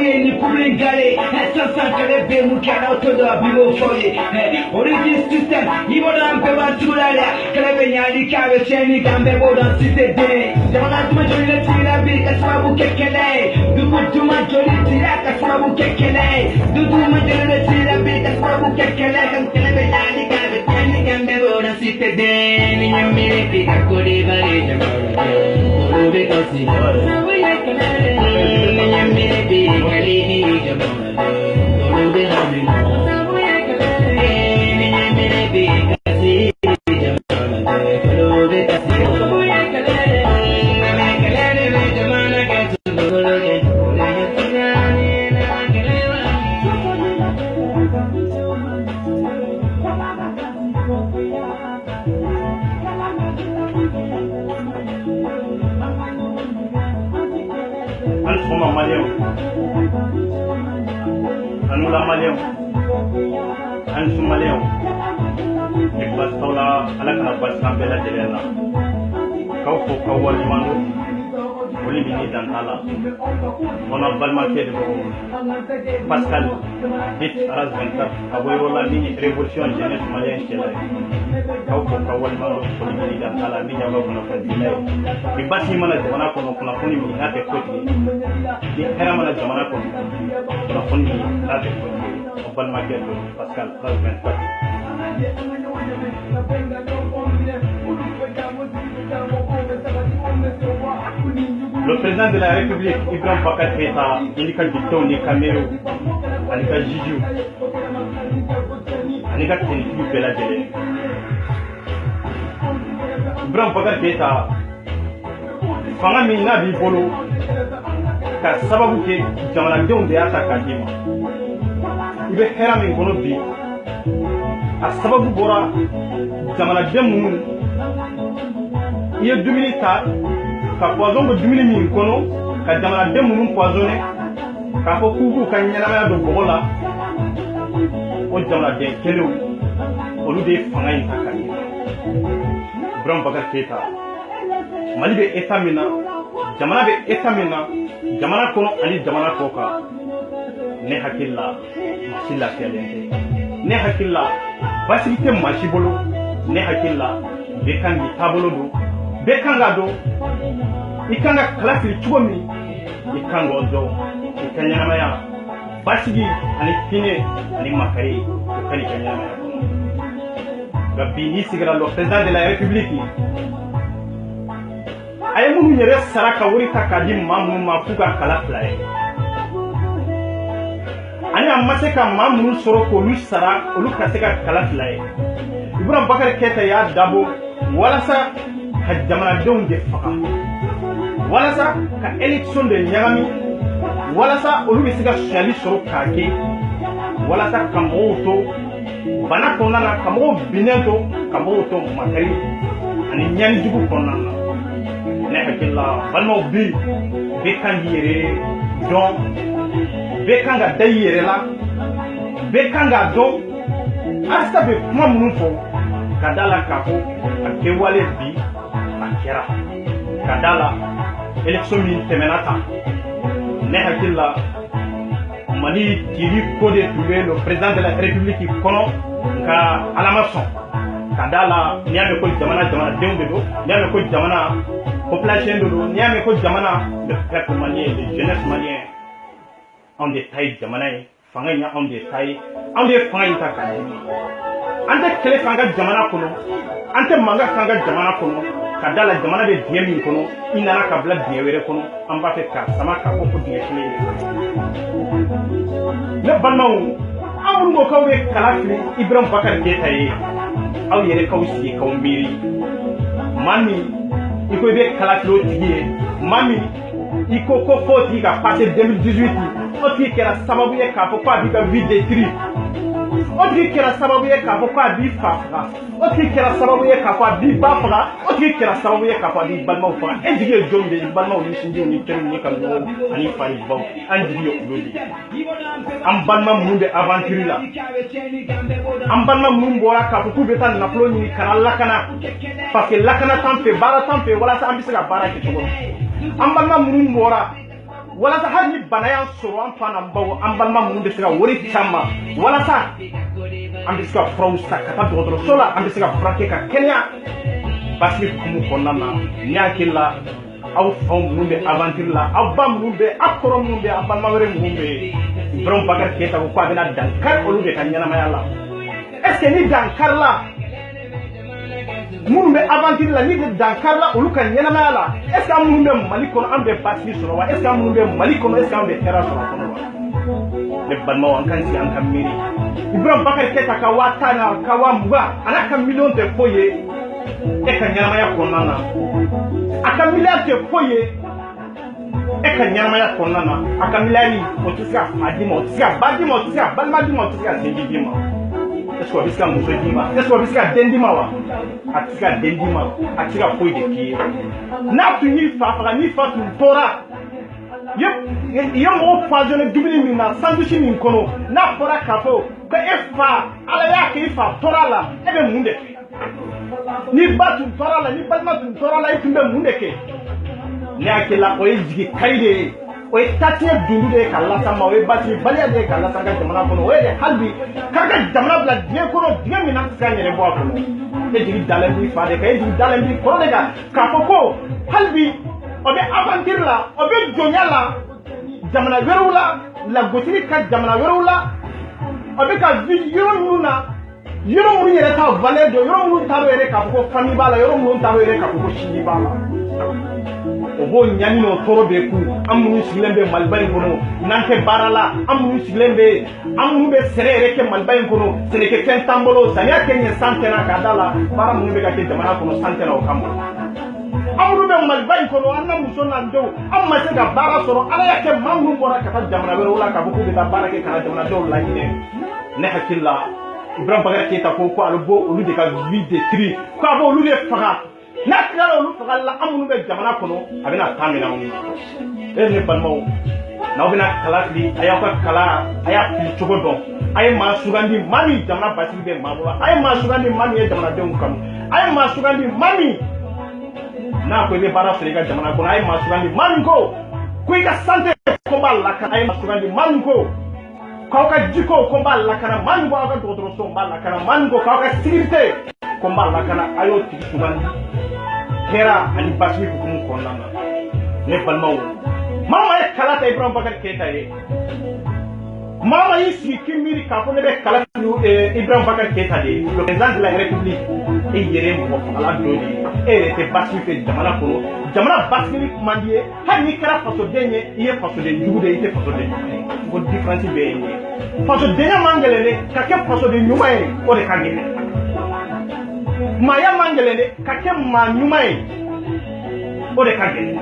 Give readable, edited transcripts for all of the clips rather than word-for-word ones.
Ni public gale, sans que les bémoucans autour de la bibliothèque. Origin system, il va dans un peu de tout là. Que les béniali cave, chéni, gambe, dans cité D. Demanda de majorité, la vie, qu'est-ce que vous qu'est-ce Doudou majorité, qu'est-ce que vous qu'est-ce Doudou majorité, la vie, qu'est-ce que vous qu'est-ce Comme que les béniali cave, chéni, gambe, dans cité D. Ni me mire, qu'à côté, valé, je me aussi. Pascal, dit Aras 24, Aboyola, mini révolution jeunesse malienne chez la Kauko Kawalma, Polimini Dantala, Mini Avon of the Bassimana Jamanaco, Konafoni, not a quickly. The Heramana Jamanaco, Konafoni, not a quickly, of Balmaket, Pascal, Aras 24. Le président de la République, Ibrahim Bakar Keïta, il a dit Tony Camero, il a dit Jiju, il a dit Bella Dele. Ibrahim Bakar Keïta, Fanga Mina Bibolo, car Sababu ke Jamana Dom de Ata Kadima. Il veut Herami Gonobi, à Sababu Bora, Jamana Demoun, il y a 2 minutes. Ka poison ko dumuni min kono ka jamana dem mun poisonné ka ko kuku ka nyana do bogola o jamana de kelew olu de fanga yin takani Ibrahim Bakar Keïta Mali be état mina jamana be état mina jamana kono ani jamana koka ne hakilla masila kelente ne hakilla facilité machibolo ne hakilla be kangi tabolo do be kanga do ikanga klasi chugomi ikango do ikanyama ya basigi ani kine ani makari kani kanyama ya gabi ni sigara lo président de la république ay munu nyere saraka wuri takadi mamu mafuka kala fly ani amaseka mamu soro ko lu sara olu kaseka kala fly Ibrahim Bakar Keïta ya dabo wala sa ka jamana don de faka wala sa ka élection de nyagami wala sa olu be siga socialiste soro kake wala sa kamoto bana konna na kamo binento kamoto makari ani nyani jugu konna ne hakilla balmo bi be kangire don be kanga dayere la be kanga do asta be kuma munun fo kadala kako akewale bi akera kadala élection min temenata ne hakilla Mali tiri code trouver le président de la République kono ka alamason kadala niame ko jamana dembe do niame ko jamana population do niame ko jamana le peuple malien les jeunesse malien en détail jamana fanganya en détail en des fanganya takani ante kele fanga jamana kono ante manga fanga jamana kono kadala jamana be diye min kono inana kabla diye were kono amba fe ka sama ka ko diye kile ne banmaw amul ngo kawbe kalafri Ibrahim Bakar Keïta ye aw yere kawsi kawmbiri mami iko be kalafro tiye mami il faut qu'il passer 2018 o tigi kɛra sababu ye k'a fɔ ko a b'i ka vie détruire o tigi kɛra sababu ye k'a fɔ ko a b'i fa faga o tigi kɛra sababu ye k'a fɔ a b'i ba faga o tigi kɛra sababu ye k'a fɔ a b'i balimaw faga e jigi ye jɔn de ye i balimaw ni sinjiw ni teriw ni kanuɲɔgɔnw ani fa ni baw an jigi ye olu de ye an balima minnu bɛ aventure la an balima minnu bɔra k'a fɔ k'u bɛ taa nafolo ɲini ka na lakana parce que lakana t'an fɛ baara t'an fɛ walasa an bɛ se ka baara kɛ cogo min an balima minnu bɔra walasa hali ni bana y'an sɔrɔ an fa n'an baw an balima minnu bɛ se ka wari caman walasa an bɛ se ka furaw san ka taa dɔgɔtɔrɔso la an bɛ se ka furakɛ ka kɛnɛya basigi hukumu kɔnɔna na ni hakili la aw faw minnu bɛ aventure la aw ba minnu bɛ aw kɔrɔ minnu bɛ aw balima wɛrɛ minnu bɛ Ibrahim Bakari Keita ko a bɛna dankari olu de ka ɲɛnamaya la est ce que ni dankari la minnu bɛ aventure la ni dankari la olu ka ɲɛnamaya la est ce que an minnu bɛ Mali kɔnɔ an bɛ basigi sɔrɔ wa est ce que an minnu bɛ Mali kɔnɔ est ce que an bɛ hɛrɛ sɔrɔ a kɔnɔ wa ne balimaw an k'an sigi an ka miiri Ibrahim Bakari Keita ka 10,000 na ka 20,000 a n'a ka miliyɔn tɛ foyi ye e ka ɲɛnamaya kɔnɔna na a ka miliyari tɛ foyi ye e ka ɲɛnamaya kɔnɔna na a ka miliyari o tɛ se ka fa d'i ma o tɛ se ka ba d'i ma o tɛ se ka balima d'i ma o tɛ se ka sinji d'i ma est ce que o bɛ se ka muso d'i ma est ce que o bɛ se ka den d'i ma wa a tɛ se ka den d'i ma a tɛ se ka foyi de k'i ye n'a tun y'i fa faga n'i fa tun tora i ye mɔgɔw poisonné dumuni min na sandwich min kɔnɔ n'a fɔra k'a fɔ ko e fa ala y'a kɛ i fa tora la e bɛ mun de kɛ ni ba tun tora la ni balima tun tora la e tun bɛ mun de kɛ ne hakili la o ye jigi kari de ye o ye tatiɲɛ dundu de ye ka lasa ma o ye basigi baliya de ye ka lasa ka jamana kɔnɔ o ye de hali bi k'a ka jamana bila diɲɛ kɔnɔ diɲɛ min na tɛ se ka yɛrɛ bɔ a kɔnɔ e jigi dalen b'i fa de kan e jigi dalen b'i kɔrɔ de kan k'a fɔ ko hali bi o bɛ aventure la o bɛ jɔnya la jamana wɛrɛw la lagosili ka jamana wɛrɛw la o bɛ ka yɔrɔ minnu na yɔrɔ minnu yɛrɛ ta valeur dɔn yɔrɔ minnu t'a dɔn yɛrɛ k'a fɔ ko famille b'a la yɔrɔ minnu t'a dɔn yɛrɛ k'a fɔ ko sinji b'a la o b'o ɲani n'o tɔɔrɔ bɛ kun an minnu sigilen bɛ Maliba in kɔnɔ n'an tɛ baara la an minnu sigilen bɛ an minnu bɛ sɛnɛ yɛrɛ kɛ Maliba in kɔnɔ sɛnɛkɛfɛn t'an bolo samiya kɛ ɲɛ san tɛna k'a da la baara minnu bɛ ka kɛ jamana kɔnɔ san tɛna o kama an minnu bɛ Maliba in kɔnɔ an na muso n'an denw an ma se ka baara sɔrɔ ala y'a kɛ maa minnu bɔra ka taa jamana wɛrɛw la k'a fɔ k'u bɛ taa baara kɛ ka na jamanadenw lahinɛ ne hakili la Ibrahim Bakari Keita ko a bɛ bɔ olu de ka vie détruire ko a bɛ olu de faga n'a tilala olu fagali la an minnu bɛ jamana kɔnɔ a bɛna temps minɛ anw na ne balimaw n'aw bɛna kala fili a y'aw ka kala a y'a fili cogo dɔn a ye maa sugandi maa min jamana basigi bɛ maa bolo a ye maa sugandi maa min ye jamanadenw kanu a ye maa sugandi maa min n'a ko i bɛ baara sɔrɔ i ka jamana kɔnɔ a ye maa sugandi maa min ko i ka santé ko n b'a lakana a ye maa sugandi maa min ko k'aw ka jiko ko n b'a lakana maa min ko aw ka dɔgɔtɔrɔso n b'a lakana maa min ko k'aw ka sécurité ko n b'a lakana a y'o tigi sugandi hɛrɛ ani basigi hukumu kɔnɔna na ne balimaw maa ma ye kala ta Ibrahim Bakari Keita ye maa ma y'i sigi k'i miiri k'a fɔ ne bɛ kala Ibrahim Bakari Keita de ye le président de la République e yɛrɛ ye mɔgɔ fagala dɔ de ye e yɛrɛ tɛ basigi fɛ jamana kɔnɔ jamana basigili man di ye hali n'i kɛra fasoden ye i ye fasoden jugu de ye i tɛ fasoden ɲuman ye ko différence bɛ yen ye fasodenya man gɛlɛn dɛ ka kɛ fasoden ɲuman ye o de ka gɛlɛn maaya man gɛlɛn dɛ ka kɛ maa ɲuman ye o de ka gɛlɛn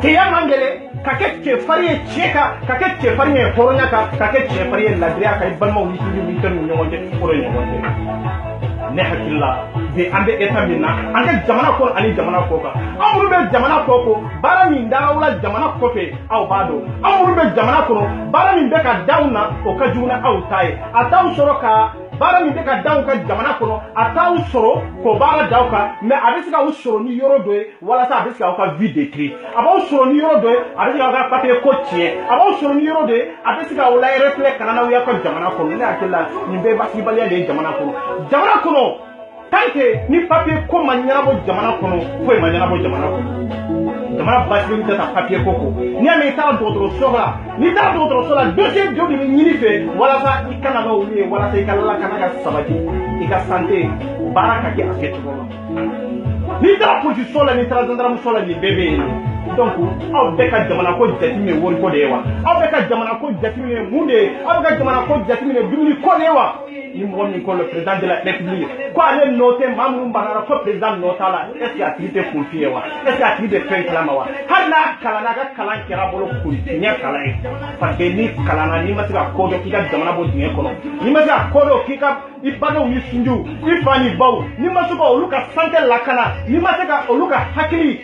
cɛya man gɛlɛn ka kɛ cɛfarin ye cɛ kan ka kɛ cɛfarin ye hɔrɔnya kan ka kɛ cɛfarin ye ladiriya kan i balimaw ni sinjiw ni teriw ni ɲɔgɔn cɛ o de ɲɔgɔn cɛ ne hakili la bi an bɛ état min na an ka jamana kɔnɔ ani jamana kɔ kan an minnu bɛ jamana kɔ ko baara min daraw la jamana kɔfɛ aw b'a dɔn an minnu bɛ jamana kɔnɔ baara min bɛ ka d'aw na o ka jugu na aw ta ye a t'aw sɔrɔ ka baara min bɛ ka d'aw ka jamana kɔnɔ a t'aw sɔrɔ k'o baara d'aw kan mais a bɛ se k'aw sɔrɔ ni yɔrɔ dɔ ye walasa a bɛ se k'aw ka vie détruire a b'aw sɔrɔ ni yɔrɔ dɔ ye a bɛ se k'aw ka papier ko tiɲɛ a b'aw sɔrɔ ni yɔrɔ dɔ ye a bɛ se k'aw la reflet kana n'aw y'aw ka jamana kɔnɔ ne hakili la nin bɛɛ ye basigibaliya de ye jamana kɔnɔ jamana kɔnɔ tant que ni papier ko ma ɲɛnabɔ jamana kɔnɔ foyi ma ɲɛnabɔ jamana kɔnɔ jamana basigi tɛ taa papier ko kɔ n'i y'a mɛn i taara dɔgɔtɔrɔso la n'i taara dɔgɔtɔrɔso la dossier dɔ de bɛ ɲini fɛ walasa i kana n'olu ye walasa i ka lakana ka sabati i ka santé baara ka kɛ a kɛcogo la n'i taara police la n'i taara gendarmerie la nin bɛɛ bɛ yen donc aw bɛɛ ka jamana ko jateminɛ wariko de ye wa aw bɛɛ ka jamana ko jateminɛ mun de ye aw bɛɛ ka jamana ko jateminɛ dumuni ko de ye wa ni mɔgɔ min ko le président de la république ko ale nɔ tɛ maa minnu banana ko président nɔ t'a la est ce que a tigi tɛ kun f'i ye wa est ce que a tigi tɛ fɛn kalama wa hali n'a kalanna a ka kalan kɛra bolo kuntigiya kalan ye parce que ni kalanna n'i ma se ka ko dɔn k'i ka jamana bɔ dingɛ kɔnɔ n'i ma se ka ko dɔn k'i ka i badenw ni sinjiw i fa ni baw n'i ma se ka olu ka santé lakana n'i ma se ka olu ka hakili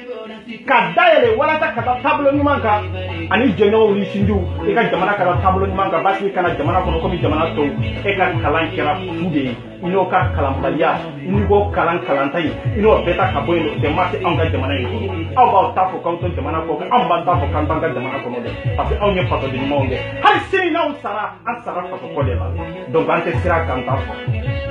ka dayɛlɛ walasa ka taa taabolo ɲuman kan ani jɛɲɔgɔnw ni sinjiw i ka jamana ka taa taabolo ɲuman kan basi kana jamana kɔnɔ komi jamana tɔw e ka kalan kɛra fu de ye i n'o ka kalanbaliya i n'i ko kalanta ye i n'o bɛɛ ta ka bɔ yen nɔ o ma se anw ka jamana in kɔnɔ aw b'aw ta fɔ k'aw to jamana kɔ anw b'an ta fɔ k'an t'an ka jamana kɔnɔ dɛ parce que anw ye fasoden ɲumanw dɛ hali sini n'anw sara an sara faso kɔ de la donc an tɛ sira k'an ta fɔ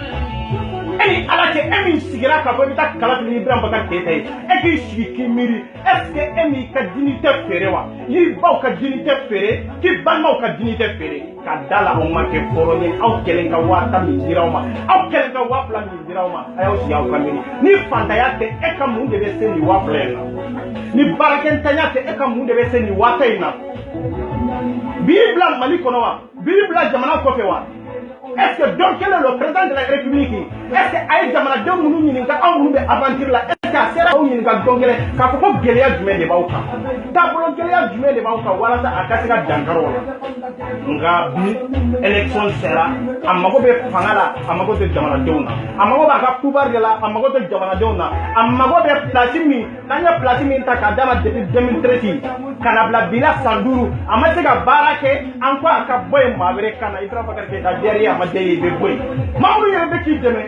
e ala cɛ e min sigira k'a fɔ i bɛ taa kala fili Ibrahima Boubacar Keïta ye e k'i sigi k'i miiri est ce que e m'i ka dini tɛ feere wa n'i baw ka dini tɛ feere k'i balimaw ka dini tɛ feere ka da la o ma kɛ fɔlɔ ye aw kɛlen ka 1000 min dira aw ma aw kɛlen ka 2000 min dira aw ma a y'aw sigi aw ka miiri ni fantanya tɛ e ka mun de bɛ se nin 2000 in na ni baarakɛntanya tɛ e ka mun de bɛ se nin 1000 in na b'i bila Mali kɔnɔ wa b'i bila jamana kɔfɛ wa est ce que donc quel est le président de la république est ce que a ye jamanadenw minnu ɲininka aw minnu bɛ aventure la est ce que a sera aw ɲininka don kelen k'a fɔ ko gɛlɛya jumɛn de b'aw kan taabolo gɛlɛya jumɛn de b'aw kan walasa a ka se ka dankari o la nka bi élection sera a mago bɛ fanga la a mago tɛ jamanadenw na a mago b'a ka pouvoir de la a mago tɛ jamanadenw na a mago bɛ place min n'an ye place min ta k'a d'a ma depuis 2013 ka na bila bi la san 5 a ma se ka baara kɛ an ko a ka bɔ yen maa wɛrɛ kan na Ibrahima Boubacar Keïta derrière ma de ye bɛ bɔ yen maa minnu yɛrɛ bɛ k'i dɛmɛ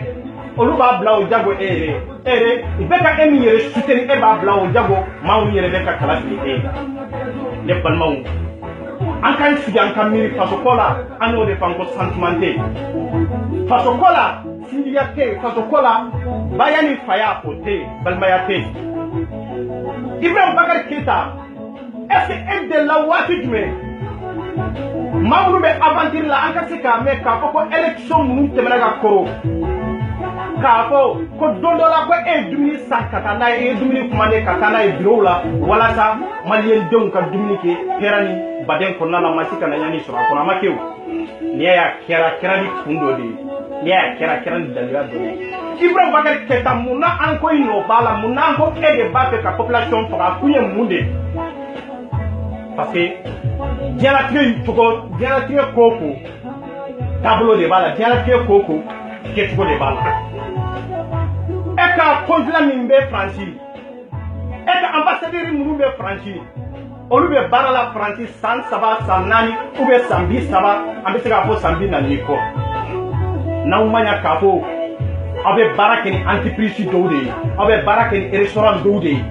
olu b'a bila o jago e yɛrɛ i bɛ ka e min yɛrɛ soutenir e b'a bila o jago maa minnu yɛrɛ bɛ ka kala fili e ye ne balimaw an k'an sigi an ka miiri faso ko la an y'o de fɔ an ko sentiment tɛ yen faso ko la sinjiya tɛ yen faso ko la baya ni faya o tɛ yen balimaya tɛ yen Ibrahima Boubacar Keïta est ce que e delila waati jumɛn maa minnu bɛ aventure la an ka se k'a mɛn k'a fɔ ko élection minnu tɛmɛna ka kɔrɔ k'a fɔ ko don dɔ la ko e ye dumuni san ka taa n'a ye e ye dumuni commandé ka taa n'a ye bureau la walasa maliyɛndenw ka dumuni kɛ hɛrɛ ni baden kɔnɔna la ma se ka na yanni sɔrɔ a kɔnɔ a ma kɛ o n'i y'a kɛra ni kun dɔ de ye n'i y'a kɛra ni daliluya dɔ ye Ibrahima Boubacar Keïta mun na an ko i nɔ b'a la mun na an ko e de b'a fɛ ka population faga a kun ye mun de parce que diɲɛlatigɛ ko o ko taabolo de b'a la diɲɛlatigɛ ko o ko kɛcogo de b'a la e ka consulat min bɛ Faransi e ka ambassadeur minnu bɛ Faransi olu bɛ baara la Faransi san 3 san 4 ou bien san 30 an bɛ se k'a fɔ san 40 kɔ n'aw ma ɲa k'a fɔ aw bɛ baara kɛ ni entreprise dɔw de ye aw bɛ baara kɛ ni restaurant dɔw de ye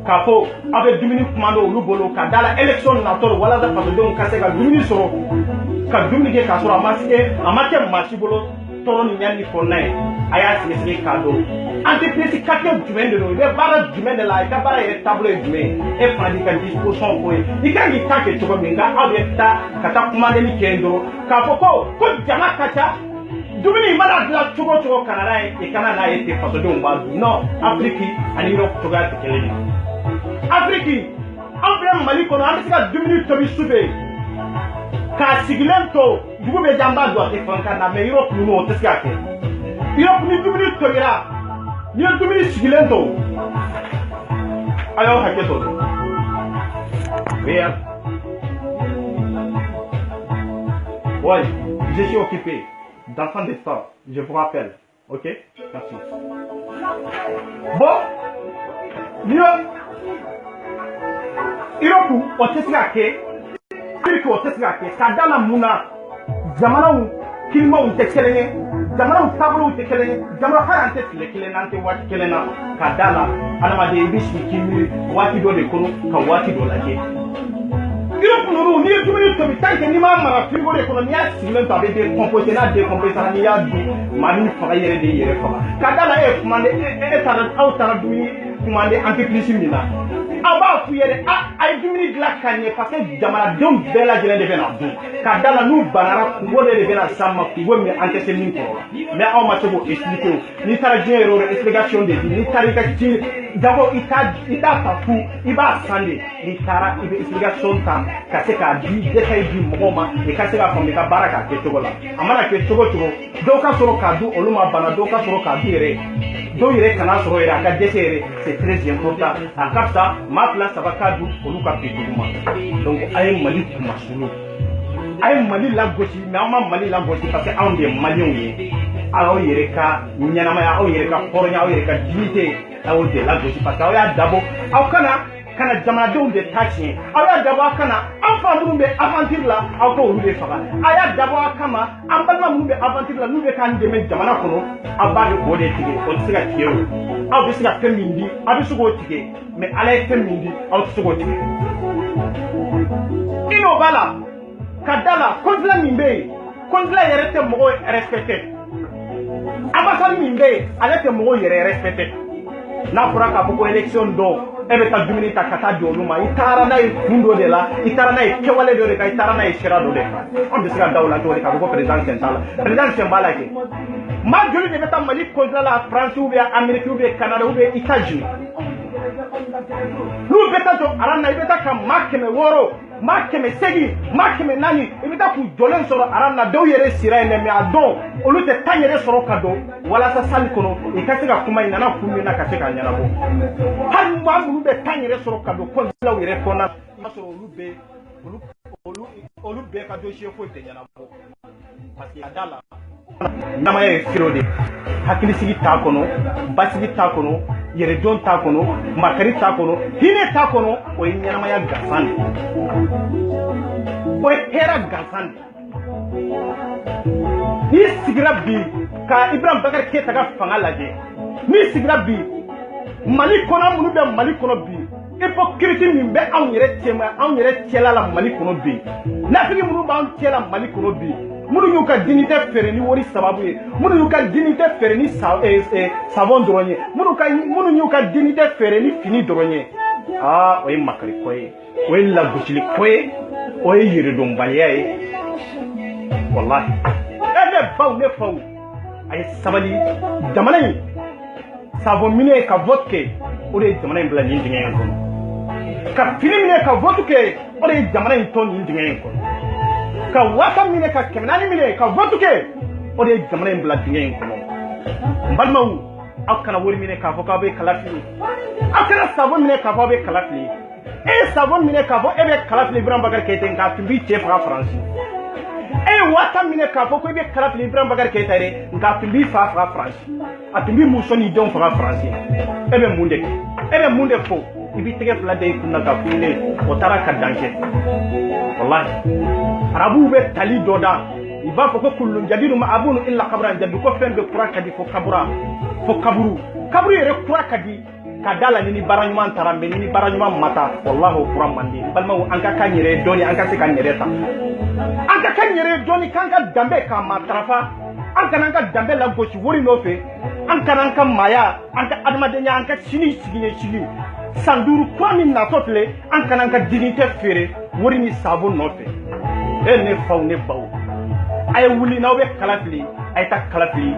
k'a fɔ aw bɛ dumuni commandé olu bolo ka da la élection natɔ walasa fasodenw ka se ka dumuni sɔrɔ ka dumuni kɛ k'a sɔrɔ a ma kɛ maa si bolo tɔɔrɔ ni ɲani kɔnɔna ye a y'a sɛgɛsɛgɛ k'a dɔn entreprise kakɛ jumɛn de don i bɛ baara jumɛn de la i ka baara yɛrɛ taabolo ye jumɛn e fana b'i ka disposition fɔ ye i kan k'i ta kɛ cogo min nka aw bɛ taa ka taa commandeli kɛ yen dɔrɔn k'a fɔ ko jama ka ca dumuni mana dilan cogo o cogo kana n'a ye i kana n'a ye ten fasodenw b'a dun non Afrique ani Europe cogoya tɛ kelen ye Afrique an fɛ Mali kɔnɔ an bɛ se ka dumuni tobi su fɛ k'a sigilen to dugu bɛ jan b'a don a tɛ fɛn kan na mais Europe ninnu o tɛ se ka kɛ Europe ni dumuni tobira n'i ye dumuni sigilen to a y'aw hakɛ to bien ouais je suis occupé d'enfant de ça je vous rappelle ok merci bon Europe o tɛ se ka kɛ Afrique o tɛ se ka kɛ ka da la mun na jamanaw kilimaw tɛ kelen ye jamanaw taabolow tɛ kelen ye jamana hali an tɛ tile kelen na an tɛ waati kelen na ka da la adamaden i bɛ sigi k'i miiri waati dɔ de kɔnɔ ka waati dɔ lajɛ Europe ninnu n'i ye dumuni tobi tant que n'i m'a mara frigo de kɔnɔ n'i y'a sigilen to a bɛ décomposer n'a décomposer n'i y'a dun maa min faga yɛrɛ de y'i yɛrɛ faga ka da la e ye commandé aw taara dumuni commandé entreprise min na aw b'a f'u ye dɛ a ye dumuni dilan ka ɲɛ parce que jamanadenw bɛɛ lajɛlen de bɛ na dun ka da la n'u banara kungo de bɛ na s'an ma kungo min an tɛ se min kɔrɔ mais aw ma se k'o expliquer o n'i taara diɲɛ yɔrɔ o yɔrɔ explication de di n'i taara i ka d'abord ita papu iba sande ni tara ibe explication ta ka se ka di détail du moma e ka se ka fami ka baraka ke togola amana ke togo do ka soro ka du oluma bana do ka soro ka du yere kana soro yere ka desere c'est très important a kapta ma place ça va ka du olu ka pituma donc ay mali kuma sulu ay mali la gosi mais on mali la gosi parce que on des maliens yi aw yere ka nyanama aw yere ka pornya aw yere ka dignité aw de la gosi parce que aw ya dabo aw kana jamanadenw de tachi aw ya dabo kana enfant munun be aventure la aw ko olu de faga aya dabo kama an balma munun be aventure la nu be kan deme jamana kono aba de ko de tige o tiga tiyo aw bi siga femindi aw bi sugo tige mais ala femindi aw sugo tige ino bala kadala konfla mimbe konfla yere te mo respecté abasal mimbe ala te mo yere respecté na fura ka ko election do ebe ta dumini ta kata di oluma itara na fundo de la itara na kewale do de ka itara na shira do de on de sira dawla do de ka ko président central ke ma joli de beta mali ko la France ou bien Amérique ou bien Canada ou bien États-Unis lu beta to arana beta ka makeme woro makeme segi makeme nani beta ku jolen soro arana do yere sira ene me adon olu te tanyere soro kado wala sa sal kono e ka sega kuma ina na kumi na ka sega nyana bo har ma mu be tanyere soro kado ko la yere kona soro olu be ka do chefo te nyana bo parce que adala nama ye firode hakili sigi ta kono basigi ta kono yere don ta kono makari ta kono hine ta kono o nyama ya gasan o hera gasan ni sigira bi ka Ibrahim Bakar Keita ka fanga laje ni sigira bi mali kono munu be mali kono bi hypocrite min be anw yere tiela la mali kono bi nafigi munu ba anw tiela mali kono bi munu yu ka dignité fere ni wori sababu ye munu yu ka dignité fere ni savon doronye munu yu ka dignité fere ni fini doronye o ye makari koye o ye lagosili koye o ye yiridonbaliya ye wallahi ne baw ne faw a ye sabali jamana in savon mine ka vote kɛ o de ye jamana in bila nin dingɛ in kɔnɔ ka fini mine ka vote kɛ o de ye jamana in to nin dingɛ in kɔnɔ ka wasa mine ka kɛmɛ naani mine ka vote kɛ o de ye jamana in bila dingɛ in kɔnɔ n balimaw aw kana wari mine k'a fɔ k'aw bɛ kala fili aw kana savon mine k'a fɔ aw bɛ kala fili e ye savon mine k'a fɔ e bɛ kala fili Ibrahim Bakar Keita nka tun b'i cɛ faga Faransi e ye wasa mine k'a fɔ ko i bɛ kala fili Ibrahim Bakar Keita ye nka tun b'i fa faga Faransi a tun b'i muso n'i denw faga Faransi e bɛ mun de kɛ e bɛ mun de fɔ i b'i tɛgɛ fila da i kun na ka fili ne o taara ka dan kɛ wallahi arabuw bɛ tali dɔ da i b'a fɔ ko kullu jadidu ma abunu illa kabran jadu ko fɛn bɛ kura ka di fo kaburu yɛrɛ kura ka di ka da la ni bara ɲuman taara mais ni bara ɲuman mata wallahi o kura man di balimaw an ka kan yɛrɛ dɔɔni an ka se kan yɛrɛ ta an ka kan yɛrɛ dɔɔni k'an ka danbe k'a matarafa an kana an ka danbe lagosi wari nɔfɛ an kana an ka maaya an ka adamadenya an ka sini sigi san 5 kura min natɔ filɛ an kana an ka dignité feere wari ni saabu nɔfɛ e ne faw ne baw a ye wuli n'aw bɛ kala fili a ye taa kala fili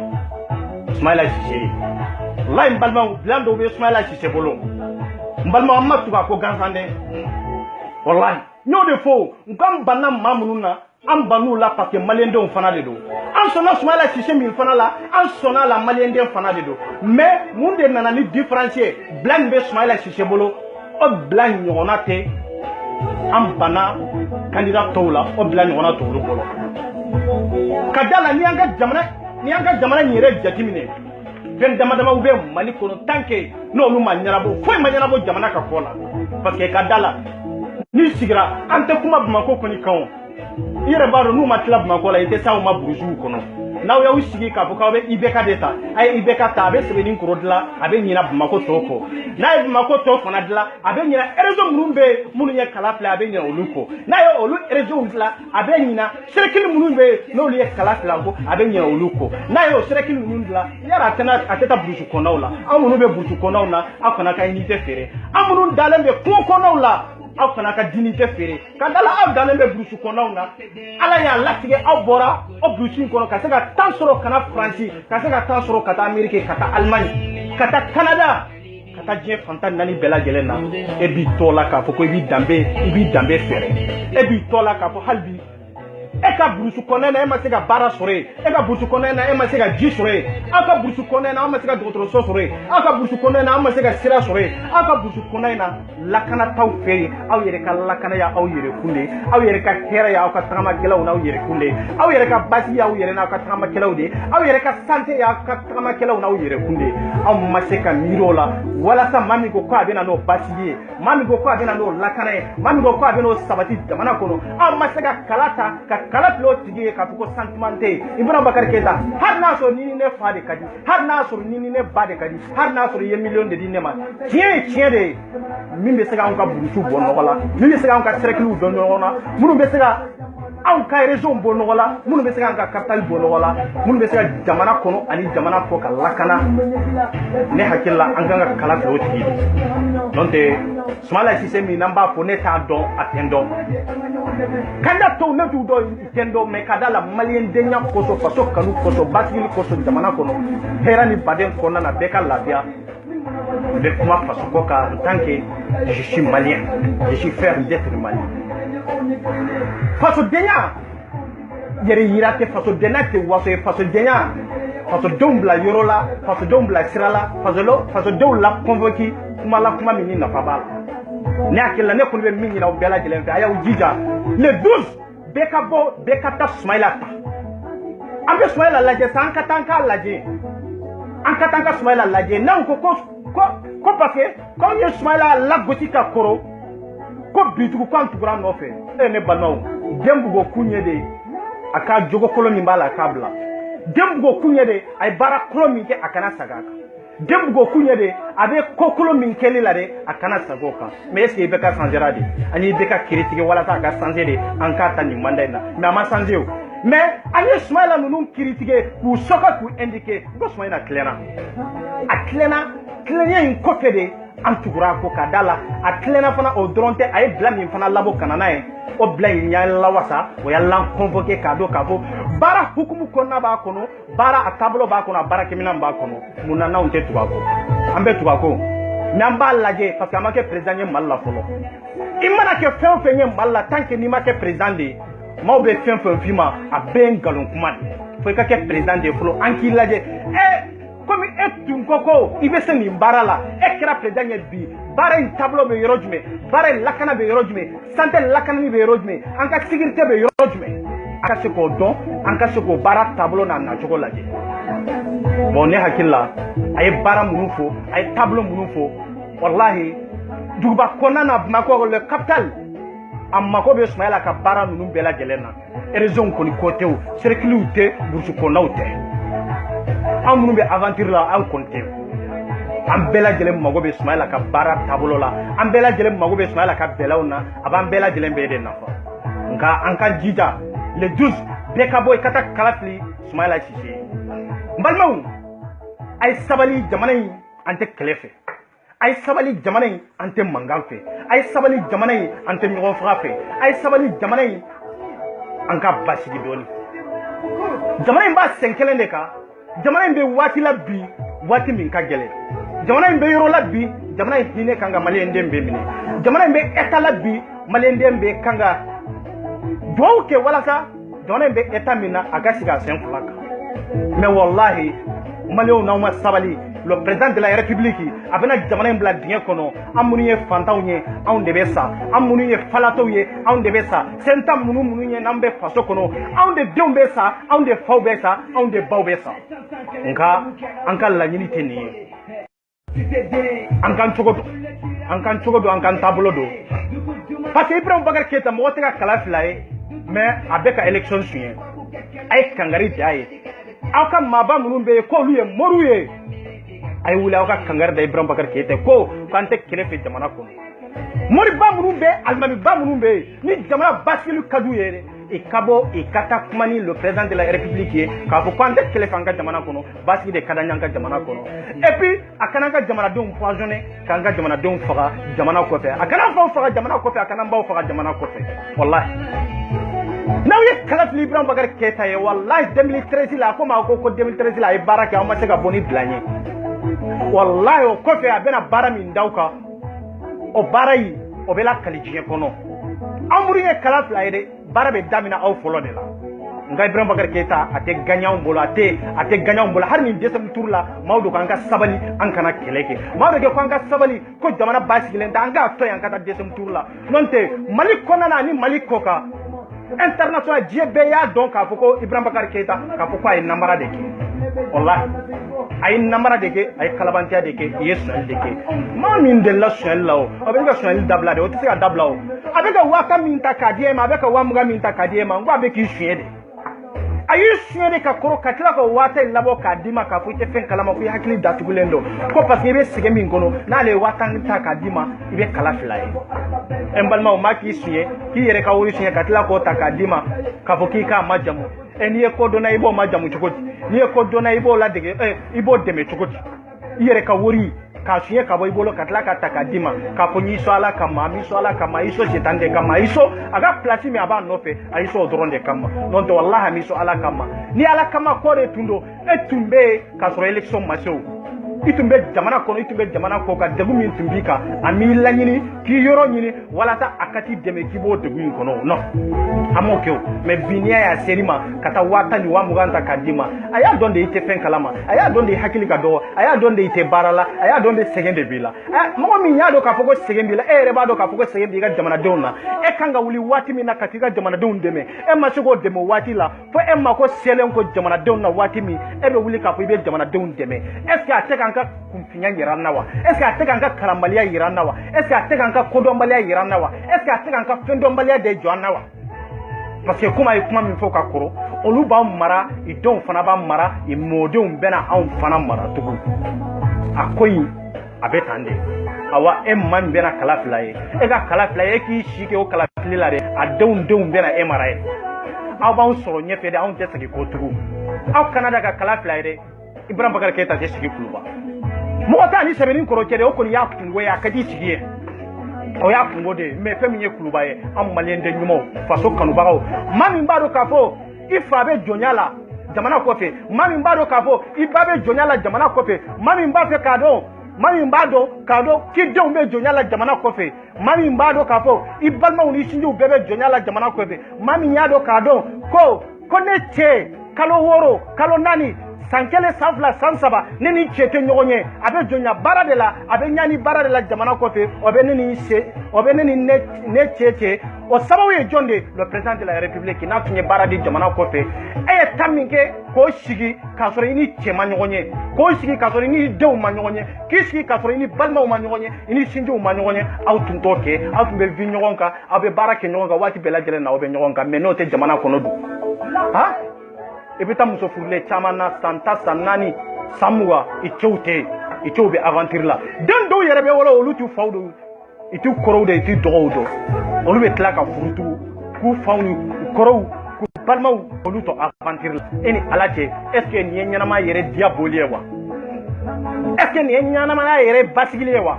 Ismaila Cissé ye wallahi n balimaw bilan dɔw bɛ Ismaila Cissé bolo n balimaw an ma tugu a ko gansan dɛ wallahi n y'o de fɔ n ko an banna maa minnu na an bann'u la parce que maliyɛndenw fana de don an sɔnna Ismaila Cissé min fana la an sɔnna a la maliyɛnden fana de don mais mun de nana ni différence ye bila min bɛ Ismaila Cissé bolo o bila ɲɔgɔnna tɛ an banna candidat tɔw la o bila ɲɔgɔnna t'olu bolo ka da la ni an ka jamana in yɛrɛ jateminɛ fɛn damadamaw bɛ Mali kɔnɔ tant que n'olu ma ɲɛnabɔ foyi ma ɲɛnabɔ jamana ka kɔ la parce que ka da la n'i sigira an tɛ kuma Bamakɔ kɔni kan o i yɛrɛ b'a dɔn n'u ma tila Bamakɔ la i tɛ se aw ma burusiw kɔnɔ n'aw y'aw sigi k'a fɔ k'aw bɛ IBK de ta a ye IBK ta a bɛ Sɛbɛnnikoro dilan a bɛ ɲina Bamakɔ tɔw kɔ n'a ye Bamakɔ tɔw fana dilan a bɛ ɲina région minnu bɛ yen minnu ye kala fili a bɛ ɲina olu kɔ n'a ye olu région dilan a bɛ ɲina cercle minnu bɛ yen n'olu ye kala fili ko a bɛ ɲina olu kɔ n'a ye o cercle minnu dilan yala a tɛ taa burusi kɔnɔnaw la aw minnu bɛ burusi kɔnɔnaw na aw kana ka unité feere aw minnu dalen bɛ kungo kɔnɔnaw la aw kana ka dignité feere ka da la aw dalen bɛ burusi kɔnɔnaw na ala y'a latigɛ aw bɔra o burusi kɔnɔ ka se ka temps sɔrɔ ka na Faransi ka se ka temps sɔrɔ ka taa Amérique ka taa Allemagne ka taa Canada ka kata diɲɛ fantan naani bɛɛ lajɛlen na e b'i tɔ la k'a fɔ ko i b'i danbe fɛrɛ e b'i tɔ la k'a fɔ hali bi e ka burusu kɔnɔna na e ma se ka baara sɔrɔ yen e ka burusu kɔnɔna na e ma se ka ji sɔrɔ yen aw ka burusu kɔnɔna na aw ma se ka dɔgɔtɔrɔso sɔrɔ yen aw ka burusu kɔnɔna na aw ma se ka sira sɔrɔ yen aw ka burusu kɔnɔna na lakanataw fɛ yen aw yɛrɛ ka lakana ya aw yɛrɛ kun de aw yɛrɛ ka hɛrɛ ya aw ka tagamakɛlaw n'aw yɛrɛ kun de aw yɛrɛ ka basi y'aw yɛrɛ n'aw ka tagamakɛlaw de aw yɛrɛ ka santé y'aw ka tagamakɛlaw n'aw yɛrɛ kun de aw ma se ka miiri o la walasa maa min ko a bɛna n'o basigi ye maa min ko a bɛna n'o lakana ye maa min ko a bɛna n'o sabati jamana kɔnɔ aw ma se ka kala ta ka kala fili o tigi ye k'a fɔ ko sentiment tɛ yen Ibrahima Boubacar Keïta hali n'a sɔrɔ ni ne fa de ka di hali n'a sɔrɔ ni ne ba de ka di hali n'a sɔrɔ i ye miliyɔn de di ne ma tiɲɛ ye tiɲɛ de ye min bɛ se k'anw ka burusiw bɔ nɔgɔ la min bɛ se k'anw ka cercles bɔ ɲɔgɔn na minnu bɛ se ka anw ka région bɔ nɔgɔ la minnu bɛ se k'an ka capitale bɔ nɔgɔ la minnu bɛ se ka jamana kɔnɔ ani jamana kɔ ka lakana ne hakili la an kan ka kala fili o tigi de n'o tɛ Soumaïla Cissé min n'an b'a fɔ ne t'a dɔn a tɛ n dɔn candidat tɔw ne t'u dɔn i tɛ n dɔn mais ka da la maliyɛndenya kosɔn faso kanu kosɔn basigili kosɔn jamana kɔnɔ hɛrɛ ni baden kɔnɔna na bɛɛ ka lafiya n bɛ kuma faso kɔ kan en tant que je suis malien je suis fier d'être malien fasodenya yɛrɛ yira tɛ fasodenya tɛ waso ye fasodenya fasodenw bila yɔrɔ la fasodenw bila sira la fasodenw la convoquer kuma la kuma min ni nafa b'a la ne hakili la ne kɔni bɛ min ɲini aw bɛɛ lajɛlen fɛ a y'aw jija le 12 bɛɛ ka bɔ bɛɛ ka taa Soumaïla ta an bɛ Soumaïla lajɛ sa an ka taa an k'a lajɛ an ka taa an ka Soumaïla lajɛ n'anw ko parce que k'anw ye Soumaïla lagosi ka kɔrɔ ko bitugu k'an tugura nɔfɛ ne balimaw Dembugo kun ye de a ka jogo kolon min b'a la a k'a bila Dembugo kun ye de a ye baara kolon min kɛ a kana sag'a kan Dembugo kun ye de a bɛ ko kolon min kɛli la de a kana sag'o kan mais est-ce que i bɛ ka changera de ani i bɛ ka kiiri tigɛ walasa a ka changer de an k'a ta nin mandat in na mais a ma changer o mais an ye Soumaïla ninnu kiiri tigɛ k'u sɔgɔ k'u indiquer ko Soumaïla tilenna a tilenna tilenya in kɔfɛ de an tugura ko ka da la a tilenna fana o dɔrɔn tɛ a ye bila min fana labɔ ka na n'a ye o bila in y'a lawasa o y'a lan convoqué k'a dɔn k'a fɔ baara hukumu kɔnɔna b'a kɔnɔ baara a taabolo b'a kɔnɔ a baarakɛminɛn b'a kɔnɔ mun na n'anw tɛ tugu a kɔ an bɛ tugu a kɔ mais an b'a lajɛ parce que a ma kɛ président ye Mali la fɔlɔ i mana kɛ fɛn o fɛn ye Mali la tant que n'i ma kɛ président de ye maaw bɛ fɛn fɛn f'i ma a bɛɛ ye nkalon kuma de fo i ka kɛ président de ye fɔlɔ an k'i lajɛ komi e tun ko ko i bɛ se nin baara la e kɛra président ye bi baara in taabolo bɛ yɔrɔ jumɛn baara in lakana bɛ yɔrɔ jumɛn santé lakanani bɛ yɔrɔ jumɛn an ka sécurité bɛ yɔrɔ jumɛn an ka se k'o dɔn an ka se k'o baara taabolo n'a nacogo lajɛ bon ne hakili la a ye baara minnu fɔ a ye taabolo minnu fɔ walahi duguba kɔnɔna na Bamakɔ le capitale a mako bɛ Soumaïla ka baara ninnu bɛɛ lajɛlen na région kɔni ko tɛ o cercles tɛ burusi kɔnɔnaw tɛ an minnu bɛ aventure la an kɔni tɛ an bɛɛ lajɛlen mago bɛ Soumaïla ka baara taabolo la an bɛɛ lajɛlen mago bɛ Soumaïla ka bɛlɛw na a b'an bɛɛ lajɛlen bɛɛ de nafa nka an ka jija le 12 bɛɛ ka bɔ i ka taa kala fili Soumaïla Cissé n balimaw a ye sabali jamana in an tɛ kɛlɛ fɛ a ye sabali jamana in an tɛ mankan fɛ a ye sabali jamana in an tɛ ɲɔgɔn faga fɛ a ye sabali jamana in an ka basigi dɔɔni jamana in b'a sen kelen de kan jamana in bɛ waati la bi waati min ka gɛlɛn jamana in bɛ yɔrɔ la bi jamana in hinɛ kan ka maliyɛnden bɛɛ minɛ jamana in bɛ état la bi maliyɛnden bɛɛ kan ka dugawu kɛ walasa jamana in bɛ état min na a ka sigi a sen fila kan mais wallahi maliyɛnw n'aw ma sabali le président de la république a bɛna jamana in bila dingɛ kɔnɔ an minnu ye fantanw ye anw de bɛ sa an minnu ye falatɔw ye anw de bɛ sa sentan minnu ye n'an bɛ faso kɔnɔ anw de denw bɛ sa anw de faw bɛ sa anw de baw bɛ sa nka an ka laɲini tɛ nin ye an k'an cogo dɔn an k'an cogo dɔn an k'an taabolo dɔn parce que Ibrahima Boubacar Keïta mɔgɔ tɛ ka kala fila ye mais a bɛ ka élection suɲɛ a ye kangari da a ye aw ka maaba minnu bɛ yen k'olu ye moriw ye a ye wuli aw ka kangari da Ibrahima Boubacar Keïta ko k'an tɛ kɛlɛ fɛ jamana kɔnɔ moriba minnu bɛ yen alimamiba minnu bɛ yen ni jamana basigi ka d'u ye i ka bɔ i ka taa kuma ni le président de la république ye k'a fɔ k'an tɛ kɛlɛ fɛ an ka jamana kɔnɔ basigi de ka d'an ye an ka jamana kɔnɔ et puis a kana an ka jamanadenw poisonné k'an ka jamanadenw faga jamana kɔfɛ a kana an faw faga jamana kɔfɛ a kana an baw faga jamana kɔfɛ wallahi n'aw ye kala fili Ibrahima Boubacar Keïta ye wallahi 2013 la a ko ma ko 2013 la a ye baara kɛ aw ma se ka bɔ ni bila ye wallahi o kofe a bena bara min dauka o bara yi o bela kali jiɲɛ kɔnɔ amuru ye kala fila ye de bara be damina aw fɔlɔ de la nka Ibrahim Bakar Keita a tɛ gagnanw bolo a tɛ gagnanw bolo hari nin deuxième tour la maaw do kan ka sabali an kana kɛlɛ kɛ maaw de ko an ka sabali ko jamana basigilen tɛ an ka to yan ka taa deuxième tour la non tɛ Mali kɔnɔna ni Mali kɔ kan international diɲɛ bɛɛ y'a dɔn k'a fɔ ko Ibrahim Bakar Keita k'a fɔ ko a ye namara de kɛ wallahi a ye namara de kɛ a ye kalabantiya de kɛ i ye sonyali de kɛ maa min delila sonyali la o a bɛ ka sonyali dabila de o tɛ se ka dabila o a bɛ ka 5000 min ta k'a di e ma a bɛ ka 20,000 min ta k'a di e ma n ko a bɛ k'i suɲɛ de a y'i suɲɛ de ka kɔrɔ ka tila ka 5000 labɔ k'a d'i ma k'a fɔ i tɛ fɛn kalama ko i hakili datugulen don ko parce que i bɛ sɛgɛn min kɔnɔ n'ale ye 5000 ta k'a d'i ma i bɛ kala fila ye n balimaw maa k'i suɲɛ k'i yɛrɛ ka wari suɲɛ ka tila k'o ta k'a d'i ma k'a fɔ k'i k'a majamu n'i ye ko dɔnna i b'o majamu cogo di n'i ye ko dɔnna i b'o ladege i b'o dɛmɛ cogo di i yɛrɛ ka wari k'a suɲɛ ka bɔ i bolo ka tila ka ta k'a d'i ma k'a fɔ n y'i sɔn ala kama n b'i sɔn ala kama i sɔn setan de kama i sɔn a ka place min a b'a nɔfɛ a y'i sɔn o dɔrɔn de kama n'o tɛ walahi a m'i sɔn ala kama ni ala kama kɔ de tun don e tun bɛ yen k'a sɔrɔ élection ma se o i tun bɛ jamana kɔnɔ i tun bɛ jamana kɔ kan degun min tun b'i kan a m'i laɲini k'i yɔrɔ ɲini walasa a ka t'i dɛmɛ k'i b'o degun in kɔnɔ non a m'o kɛ o mais bi n'i y'a seri ma ka taa 50 ni 20 ta k'a d'i ma a y'a dɔn de i tɛ fɛn kalama a y'a dɔn de i hakili ka dɔgɔ a y'a dɔn de i tɛ baara la a y'a dɔn de sɛgɛn de b'i la mɔgɔ min y'a dɔn k'a fɔ ko sɛgɛn b'i la e yɛrɛ b'a dɔn k'a fɔ ko sɛgɛn b'i ka jamanadenw na e kan ka wuli waati min na ka t'i ka jamanadenw dɛmɛ e ma se k'o dɛmɛ o waati la fo e ma ko selen ko jamanadenw na waati min e bɛ wuli k'a fɔ i bɛ jamanadenw dɛmɛ est ce que a tɛ k'an ka kunfinya yira an na wa est ce que a tɛ k'an ka kalanbaliya yira an na wa est ce que a tɛ k'an ka kodɔnbaliya yira an na wa est ce que a tɛ k'an ka fɛndɔnbaliya de jɔ an na wa parce que kuma ye kuma min fɔ ka kɔrɔ olu b'an mara i denw fana b'an mara i mɔdenw bɛna anw fana mara tugun a ko in a bɛ tan de awa e maa min bɛna kala fila ye e ka kala fila ye e k'i si kɛ o kala fili la de a denw bɛna e mara ye aw b'anw sɔrɔ ɲɛfɛ de anw tɛ segin ko tugun aw kana da ka kala fila ye dɛ Ibrahim Bakar Keita tɛ sigi kuluba mɔgɔ t'a ni sɛbɛnni kɔrɔ cɛ de o kɔni y'a kungo ye a ka di sigi ye o y'a kungo de ye mais fɛn min ye kuluba ye an maliyɛn den ɲumanw faso kanubagaw maa min b'a dɔn k'a fɔ i fa bɛ jɔnya la jamana kɔfɛ maa min b'a dɔn k'a fɔ i ba bɛ jɔnya la jamana kɔfɛ maa min b'a fɛ k'a dɔn maa min b'a dɔn k'a dɔn k'i denw bɛ jɔnya la jamana kɔfɛ maa min b'a dɔn k'a fɔ i balimaw ni sinjiw bɛɛ bɛ jɔnya la jamana kɔfɛ maa min y'a dɔn k'a dɔn ko ne cɛ kalo 6 kalo 4 san 1 san 2 san 3 ne ni cɛ tɛ ɲɔgɔn ye a bɛ jɔnya baara de la a bɛ ɲani baara de la jamana kɔfɛ o bɛ ne ni ne cɛ o sababu ye jɔn de le président de la république n'a tun ye baara di jamana kɔfɛ e ye ta min kɛ k'o sigi k'a sɔrɔ i ni cɛ ma ɲɔgɔn ye k'o sigi k'a sɔrɔ i ni denw ma ɲɔgɔn ye k'i sigi k'a sɔrɔ i ni balimaw ma ɲɔgɔn ye i ni sinjiw ma ɲɔgɔn ye aw tun t'o kɛ aw tun bɛ vi ɲɔgɔn kan aw bɛ baara kɛ ɲɔgɔn kan waati bɛɛ lajɛlen na aw bɛ ɲɔgɔn kan mais n'o tɛ jamana kɔnɔ dun han i bɛ taa muso furulen caman na san 10 san 4 san 20 i cɛw tɛ yen i cɛw bɛ aventure la den dɔw yɛrɛ bɛ wolo olu t'u faw don i t'u kɔrɔw dɔn i t'u dɔgɔw dɔn olu bɛ tila ka furu tugun k'u faw ni u kɔrɔw k'u balimaw olu to aventure la e ni ala cɛ est ce que nin ye ɲɛnamaya yɛrɛ diya boli ye wa est ce que nin ye ɲɛnamaya yɛrɛ basigili ye wa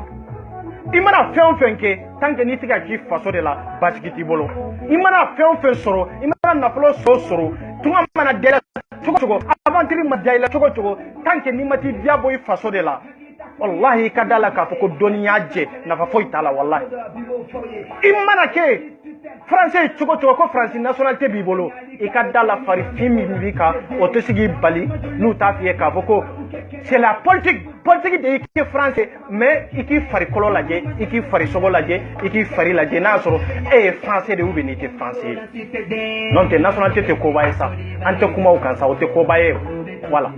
i mana fɛn o fɛn kɛ tant que n'i tɛ ka k'i faso de la basigi t'i bolo i mana fɛn o fɛn sɔrɔ i mana nafolo sɔrɔ tunga mana dɛrɛ cogo cogo aventure ma diya i la cogo cogo tant que n'i ma t'i diya bɔ i faso de la wallahi i ka da la k'a fɔ ko dɔnni y'a jɛ nafa foyi t'a la wallahi i mana kɛ français cogo cogo ko France nationalité b'i bolo i ka da la farifin min b'i kan o tɛ se k'i bali n'u t'a f'i ye k'a fɔ ko c'est la politique de i kɛ français mais i k'i farikolo lajɛ i k'i farisogo lajɛ i k'i fari lajɛ n'a y'a sɔrɔ e ye français de ou bien n'i tɛ français ye non tɛ nationalité tɛ koba ye sa an tɛ kuma o kan sa o tɛ koba ye voilà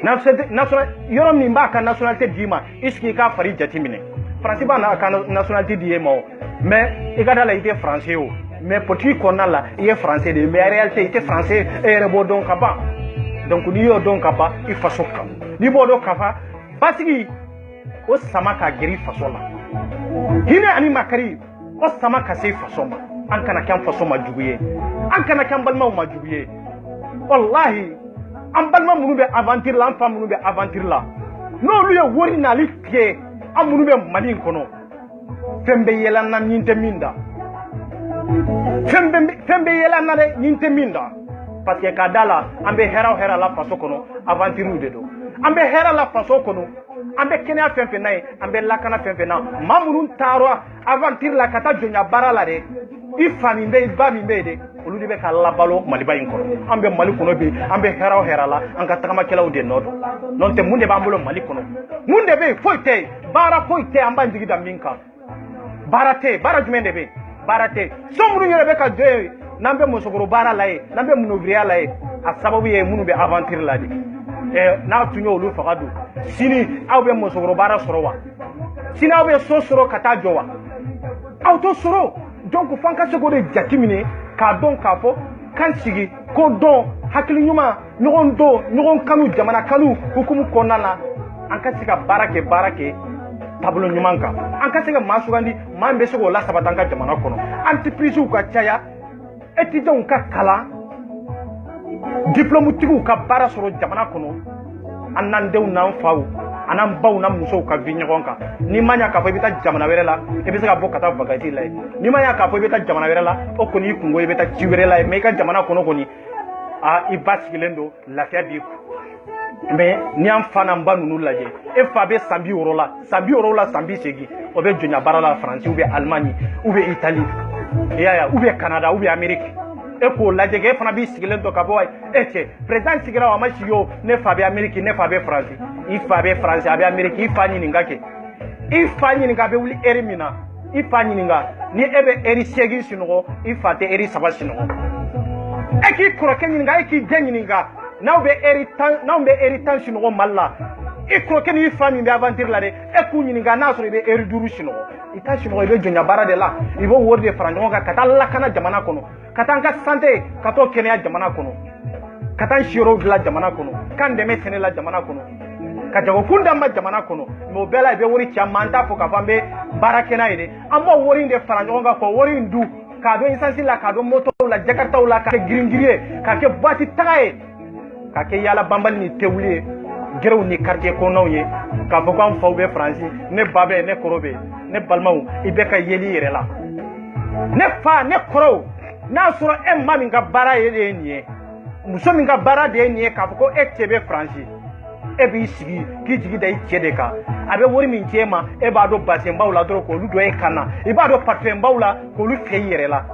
yɔrɔ min b'a ka nationalité d'i ma i sigi i k'a fari jateminɛ France b'a n'a ka nationalité di e ma o mais i ka da la i tɛ français o mais politique kɔnɔna la i ye français de ye mais en réalité i tɛ français e yɛrɛ b'o dɔn ka ban donc n'i y'o dɔn ka ban i faso kan n'i b'o dɔn ka ban basigi o sama ka gɛrɛ i faso la hinɛ ani makari o sama ka se faso ma an kana kɛ an faso ma jugu ye an kana kɛ an balimaw ma jugu ye wallahi an balima minnu bɛ aventure la an fa minnu bɛ aventure la n'olu ye wari nali tigɛ an minnu bɛ Mali in kɔnɔ fɛn bɛ yɛlɛ na nin tɛ min da fɛn bɛ yɛlɛ na dɛ nin tɛ min da parce que ka da la an bɛ hɛrɛ o hɛrɛ la faso kɔnɔ aventure de don an bɛ hɛrɛ la faso kɔnɔ ambe kenya fenfe nay ambe lakana fenfe na mamunun taro aventure la kata jonya barala de ifani be ba mi be de olu de be ka labalo maliba in ko ambe mali kono bi ambe heraw herala anga takama kelaw de nodo non te munde ba ambulo mali kono munde be foite bara foite amba njigida minka barate bara jumende be barate somru yere be ka de nambe musogoro bara laye nambe munovria laye asababu ye munu be aventure la de na tunyo olu fakadu sini aw be musogoro bara sorowa sini aw be so soro kata jowa aw to soro donc fanka sego de jatimine ka don ka fo kan sigi ko don hakili nyuma nyogon do nyogon kanu jamana kanu hukumu konala an ka siga barake tablo nyumanka an ka siga masugandi mambe sego la sabatanga jamana kono entreprise ka chaya étudiant ka kala diplôme tigu ka bara soro jamana kono anan dew nan faw anan baw na muso ka vinyogonka ni manya ka fo bita jamana werela e bisa ka bokata vagati la ni manya ka fo bita jamana werela o koni kungo e bita jiwerela me ka jamana kono koni a ibasigilendo la fiadi mais ni am fana mbanu nu laje e fa be sambi orola sambi segi o be jonya barala France ou be Allemagne ou be Italie ya ou be Canada ou be Amérique e ko laje ke fana bi sigilendo ka boy eche president sigira wa machiyo ne fa be Amérique ne fa be France ifa be France abe Amérique ifa ni ngake ifa ni ngabe wuli erimina ifa ni nga ni ebe eri segi sinogo ifa te eri saba sinogo eki kroke ni nga eki denyi ni nga naw be eri tan sinogo malla ikroke ni ifa ni be aventure la de eku ni nga na so be eri duru sinogo ita sinogo be jonya bara de la ibo worde franjo ga kata la kana jamana kono kata nga santé kato kenya jamana kono kata shiro la jamana kono kan de metene la jamana kono kajago kunda ma jamana kono mo bela be wori chamanta fo ka fambe barakena ide amo wori de franjo ga ko wori ndu ka do insansi la ka do moto la jakarta la ka gringirie ka ke bati tae ka ke yala bambal ni tewli gerew ni quartier ko nawye ka fo ko am fawbe franci ne babe ne korobe ne balmaw ibe ka yeli yere la ne fa ne koro na soro e mami nga bara yele nie muso mi nga bara de nie ka fo ko etebe franci e bi sigi ki jigi da ichede ka abe wori min chema e ba do basen bawla do ko lu do e kana e ba do patren bawla ko lu feyere la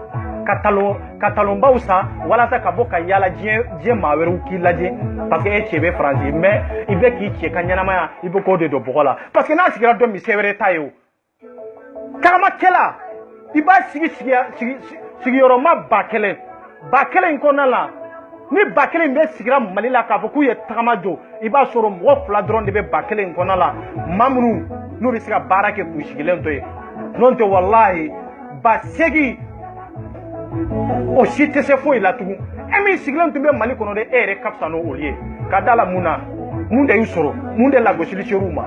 katalo bawsa wala sa ka boka yala je maweru ki laje parce que e chebe français mais ibe ki che kanyana ma ibe ko de do bola parce que na sigira do mi severe tayo kama kela iba sigi yoro ma bakele nkona la ni bakele mbe sigira malila ka fo ku ye tagamajo iba soro mo fla dron de be bakele nkona la mamunu no bi siga barake ku sigilen to ye non te wallahi ba segi o shite se foi la tugu emi sigilen to be mali kono de ere kapsano olie kadala muna munde yusoro munde la gosili cheruma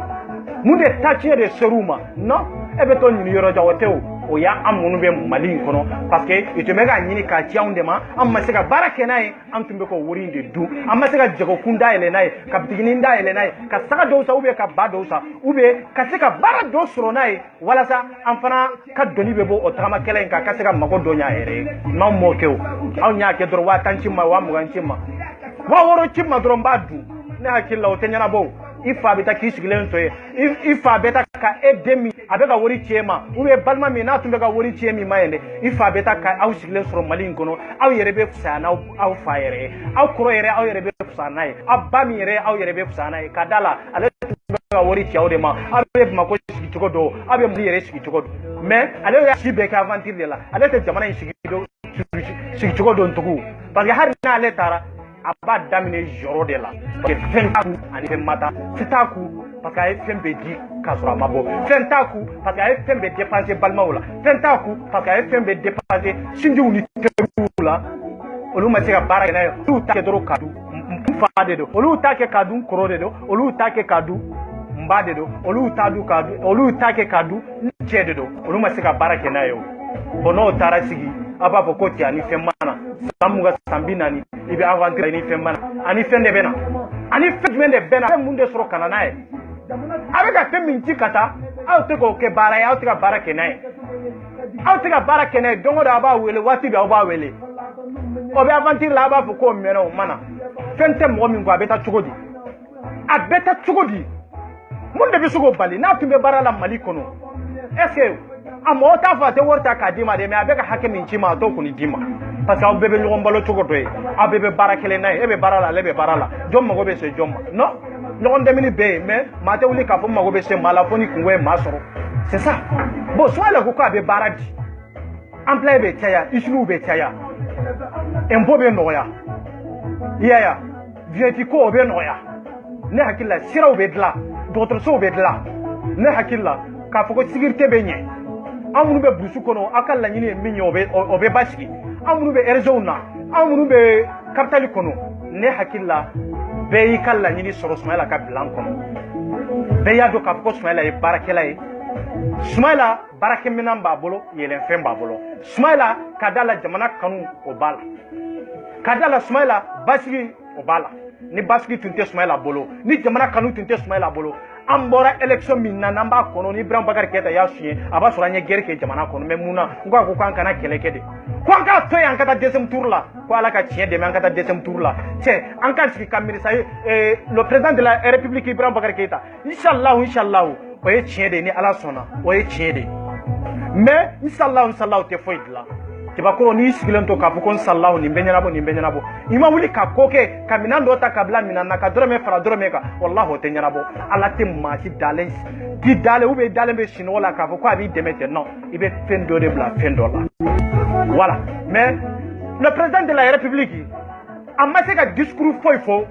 munde tachie de seruma no ebe to ni yoro jawoteo o ya amunu be mali kono parce que ite mega nyini ka tiaunde ma amma sega barake nay am tumbe ko worinde du amma sega jago kunda ele nay ka bitigini nda ele nay ka saka do sa ube ka bado sa ube ka sega bara do soro nay wala sa am fana ka doni be bo o tama kelen ka sega mago do nya ere ma mo kew aw nya ke dor wa tanchima wa mu ganchima wa woro chimma dor mbadu ne hakilla o tenyana bo ifa beta kisigilen to ifa beta ka edemi abega wori chema ube balma mi na tumbe ka wori chemi mayende ifa beta ka aw sigilen soro malin kono aw yerebe fusana aw fayere aw kuro yere aw yerebe fusana abami yere aw yerebe fusana kadala ale ka wori chiawde ma abe ma ko sigi chogodo abe mu yere sigi chogodo mais ale ya sibe ka aventure de la ale te jamana sigi chogodo ntugu parce que har na ale tara aba damine joro de la parce que fentaku ani femata fitaku parce que ay fembe di kasura mabo fentaku parce que ay fembe dépenser balmaola fentaku parce que ay fembe dépenser sindi uni terula olu ma sega bara na tu ta ke doro kadu mfade do olu ta ke kadu korode do olu ta ke kadu mbade do olu ta ke kadu chede do olu ma sega bara ke na yo ono tarasigi aba bokoti ani femana samuga sambinani ibe aventure ni femana ani fende bena ani fende bena munde soro kana nae abega feminti kata aw te ko ke bara ya aw te ka bara ke nae aw te ka bara ke nae dongo da ba wele wati ba ba wele o be aventure la ba ko mena o mana fente mo mi ngwa beta chugodi abeta chugodi mun de bi sugo bali n'a tun bɛ baara la Mali kɔnɔ est-ce que a mɔgɔ t'a fɔ a tɛ wari ta k'a d'i ma dɛ mais a bɛ ka hakɛ min ci ma a t'o kɔni d'i ma parce que aw bɛɛ bɛ ɲɔgɔn balo cogo dɔ ye aw bɛɛ bɛ baara kelen na ye e bɛ baara la ale bɛ baara la jɔn mago bɛ se jɔn ma non ɲɔgɔn dɛmɛni bɛ yen mais maa tɛ wuli k'a fɔ mago bɛ se maa la fo ni kungo ye maa sɔrɔ c'est ça bon Soumaïla ko k'a bɛ baara di employé bɛ caya usines bɛ caya impôt bɛ nɔgɔya i y'a ye wa VAT ko o bɛ nɔgɔya ne hakili la siraw bɛ dilan dɔgɔtɔrɔsow bɛ dilan ne hakili la k'a fɔ ko sécurité bɛ ɲɛ anw minnu bɛ burusi kɔnɔ aw ka laɲini ye min ye o bɛ basigi anw minnu bɛ région na anw minnu bɛ capitale kɔnɔ ne hakili la bɛɛ y'i ka laɲini sɔrɔ Soumaïla ka bilan kɔnɔ bɛɛ y'a dɔn k'a fɔ ko Soumaïla ye baarakɛla ye Soumaïla baarakɛminɛn b'a bolo yɛlɛnfɛn b'a bolo Soumaïla ka d'a la jamana kanu o b'a la ka d'a la Soumaïla basigi o b'a la ni basigi tun tɛ Soumaïla bolo ni jamana kanu tun tɛ Soumaïla bolo an bɔra élection min na n'an b'a kɔnɔ ni Ibrahima Boubacar Keïta y'a suɲɛ a b'a sɔrɔ an ye guerre kɛ jamana kɔnɔ mais mun na n ko k'an kana kɛlɛ kɛ de ko an k'a to yen an ka taa deuxième tour la ko Ala ka tiɲɛ dɛmɛ an ka taa deuxième tour la cɛ an ka sigi ka miiri sa le président de la République Ibrahima Boubacar Keïta inchallah o ye tiɲɛ de ye ni Ala sɔnna o ye tiɲɛ de ye mais inchallah tɛ foyi dilan Kibakoro n'i sigilen to k'a fɔ ko inchallah nin bɛ ɲɛnabɔ i ma wuli ka ko kɛ ka minɛn dɔ ta ka bila minɛn na ka dɔrɔmɛ fara dɔrɔmɛ kan wallahi o tɛ ɲɛnabɔ Ala tɛ maa si dalen k'i dalen ou bien i dalen bɛ sinɔgɔ la k'a fɔ ko a b'i dɛmɛ tɛ non i bɛ fɛn dɔ de bila fɛn dɔ la voilà mais le président de la République a ma se ka discours foyi fɔ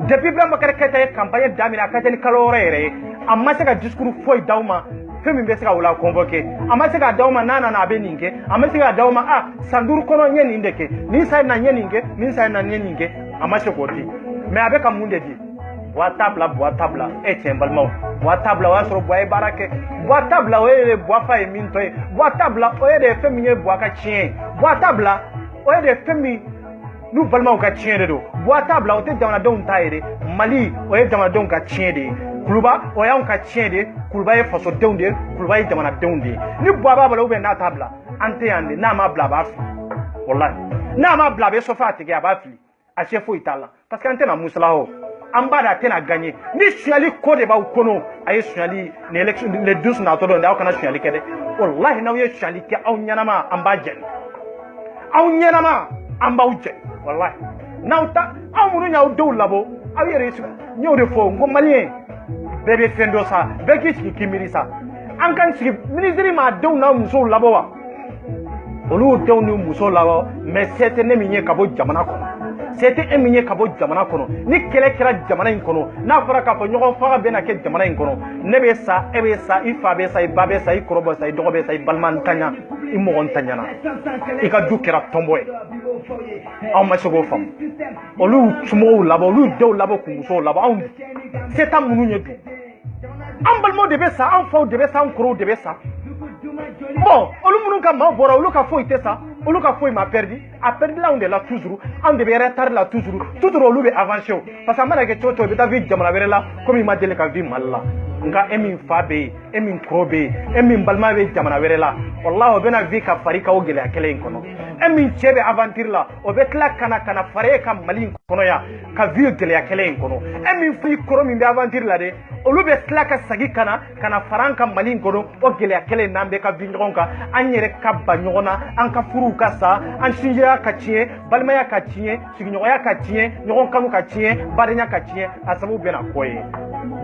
depuis Ibrahima Boubacar Keïta ye campagne daminɛ a ka kɛ ni kalo wɔɔrɔ yɛrɛ ye a ma se ka discours foyi d'aw ma fɛn min bɛ se ka o la convoquer a ma se k'a d'aw ma n'a nana a bɛ nin kɛ a ma se k'a d'aw ma san 5 kɔnɔ n ye nin de kɛ nin san in na n ye nin kɛ nin san in na n ye nin kɛ a ma se k'o di mais a bɛ ka mun de di Bois table e tiɲɛ balimaw Bois table o y'a sɔrɔ Bois ye baara kɛ Bois table o ye Bois fa ye min tɔ ye Bois table o ye de fɛn min ye Bois ka tiɲɛ ye Bois table o ye de fɛn min n'u balimaw ka tiɲɛ de don Bois table o tɛ jamanadenw ta ye de Mali o ye jamanadenw ka tiɲɛ de ye Kuluba o y'anw ka tiɲɛ de ye Kuluba ye fasodenw de ye Kuluba ye jamanadenw de ye ni Bois b'a bolo ou bien n'a t'a bila an tɛ yan de n'a m'a bila a b'a fili wallahi n'a m'a bila a bɛ sɔfɛ a tigi a b'a fili a se foyi t'a la parce que an tɛna musala o an b'a da a tɛna gagner ni suɲɛli ko de b'aw kɔnɔ a ye suɲɛli ni élection les 12 natɔ dɔ aw kana suɲɛli kɛ dɛ wallahi n'aw ye suɲɛli kɛ aw ɲɛnama an b'a jɛni aw ɲɛnama an b'aw jɛni wallahi n'aw ta aw minnu y'aw denw labɔ aw yɛrɛ n y'o de fɔ n ko maliyɛn bɛɛ bɛ fɛn dɔ sa bɛɛ k'i sigi k'i miiri sa an k'an sigi ministre m'a denw n'a musow labɔ wa olu denw ni musow labɔ mais se tɛ ne min ye ka bɔ jamana kɔnɔ se tɛ e min ye ka bɔ jamana kɔnɔ ni kɛlɛ kɛra jamana in kɔnɔ n'a fɔra k'a fɔ ɲɔgɔn faga bɛna kɛ jamana in kɔnɔ ne bɛ sa e bɛ sa i fa bɛ sa i ba bɛ sa i kɔrɔ bɛ sa i dɔgɔ bɛ sa i balima ntanya i mɔgɔ ntanyana i ka du kɛra tɔnbɔ ye aw ma se k'o faamu olu somɔgɔw labɔ olu denw labɔ k'u musow labɔ anw se t'a minnu ye dun an balimaw de bɛ sa an faw de bɛ sa an kɔrɔw de bɛ sa bon olu minnu ka maaw bɔra olu ka foyi tɛ sa olu ka foyi ma perdu a perdu la anw de la toujours anw de bɛ retard la toujours olu bɛ avancer o parce que a mana kɛ cogo o cogo i bɛ taa vi jamana wɛrɛ la komi i ma deli ka vi Mali la nka e min fa bɛ yen e min kɔrɔ bɛ yen e min balima bɛ jamana wɛrɛ la wallahi o bɛna vi ka fari ka o gɛlɛya kɛlɛ in kɔnɔ e min cɛ bɛ aventure la o bɛ tila ka na fara e ka Mali in kɔnɔ yan ka vi gɛlɛya kɛlɛ in kɔnɔ e min f'i kɔrɔ min bɛ aventure la dɛ olu bɛ tila ka segin ka na fara an ka Mali in kɔnɔ o gɛlɛya kɛlɛ in n'an bɛ ka vi ɲɔgɔn kan an yɛrɛ ka ba ɲɔgɔn na an ka furuw ka sa an sinjiya ka tiɲɛ balimaya ka tiɲɛ sigiɲɔgɔnya ka tiɲɛ ɲɔgɔn kanu ka tiɲɛ badenya ka tiɲɛ a sababu bɛna kɔ ye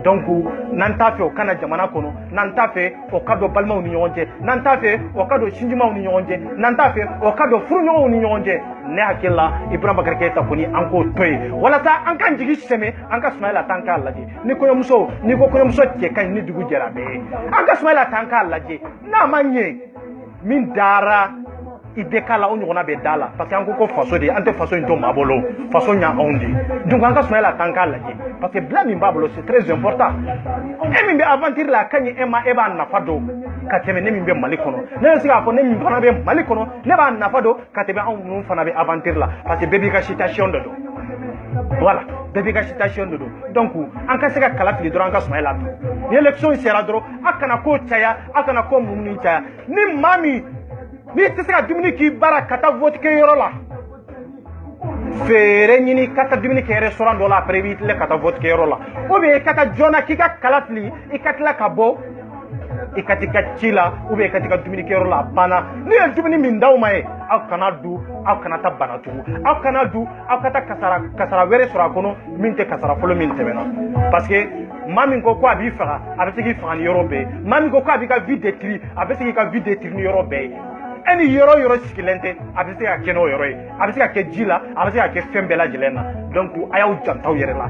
donc n'an t'a fɛ o kana jamana kɔnɔ n'an t'a fɛ o ka don balimaw ni ɲɔgɔn cɛ n'an t'a fɛ o ka don sinjimaw ni ɲɔgɔn cɛ n'an t'a fɛ o ka don furuɲɔgɔnw ni ɲɔgɔn cɛ ne hakili la Ibrahima Boubacar Keïta kɔni an k'o to yen walasa an k'an jigi sɛmɛ an ka Soumaïla ta an k'a lajɛ ni ko kɔɲɔmuso cɛ ka ɲi ni dugu jɛra bɛɛ ye an ka Soumaïla ta an k'a lajɛ n'a ma ɲɛ min dara i bɛ k'a la o ɲɔgɔnna bɛ da la parce que an ko faso de an tɛ faso in to maa bolo faso ɲa anw de donc an ka Soumaïla ta an k'a lajɛ parce que bila min b'a bolo c'est très important e min bɛ aventure la a ka ɲi e ma e b'a nafa dɔn ka tɛmɛ ne min bɛ Mali kɔnɔ ne bɛ se k'a fɔ ne min fana bɛ Mali kɔnɔ ne b'a nafa dɔn ka tɛmɛ anw minnu fana bɛ aventure la parce que bɛɛ b'i ka situation de don voilà bɛɛ b'i ka situation de don donc an ka se ka kala fili dɔrɔn an ka Soumaïla ta ni élection sera dɔrɔn a kana ko caya a kana ko munumunu caya ni maa min n'i tɛ se ka dumuni k'i bara ka taa vote kɛ yɔrɔ la fere ñini kata dumini ke restaurant do la prévu le kata vote ke yoro la o be kata jona ki ka kalafli ikatla ka bo ikatika chila ou bien ikatika dumini ke yoro la bana ni e dumini min daw maye aw kana du aw kana ta bana tugu aw kana du aw kata kasara were sura kono min te kasara folo min temena parce que mami ko abi faga abi tigi faga ni yoro be mami ko abi ka vie détruit abi tigi ka vie détruit ni yoro be eni yoro sikilente abi tigi ka keno yoro yi abi tigi ka ke jila abi tigi ka ke fembela jelena donc ayaw jantaw yere la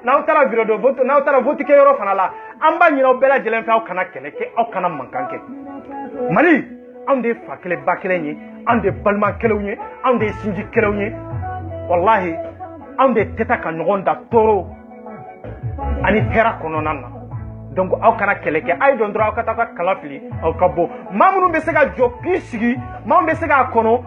naw tara bureau de vote naw tara vote ke yoro fana la amba nyina bela jelen fa kana kele ke aw kana mankanke mali on de fa kele ba kele ni on de balma kele ni on de sinji kele ni wallahi on de teta ka ngonda toro ani tera kono nanna donc aw kana kele ke ay don dra aw kata ka kalafili aw kabo mamunu be se ga joki sigi mamunu be se ga kono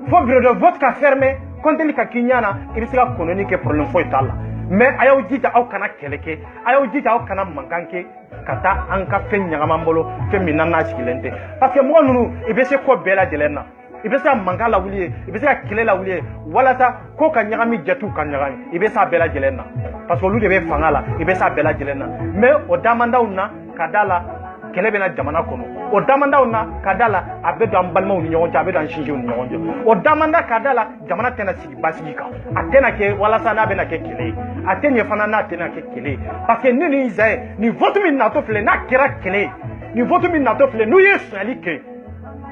fo bureau de vote ka fermé konteli ka kinyana ibi se ga kono ni ke problème fo itala mais ayaw jita aw kana keleke ayaw jita aw kana mankanke kata anka fen nyagama mbolo fen minana sikilente parce que mo nunu ibe se ko bela jelena ibe se mangala wuliye ibe se kilela wuliye wala ta ko ka nyagami jatu kan nyagami ibe sa bela jelena parce que lu de be fangala ibe sa bela jelena mais o damanda unna kadala kelebe na jamana kono o damanda unna kadala abedo ambalma uni nyonja abedo anshinji uni nyonja o damanda kadala jamana tena sigi basika atena ke wala sana be na ke kele atenya fana na atena ke kele parce que nini izae ni vote min na to fle na kira kele ni vote min na to fle nu yesu alike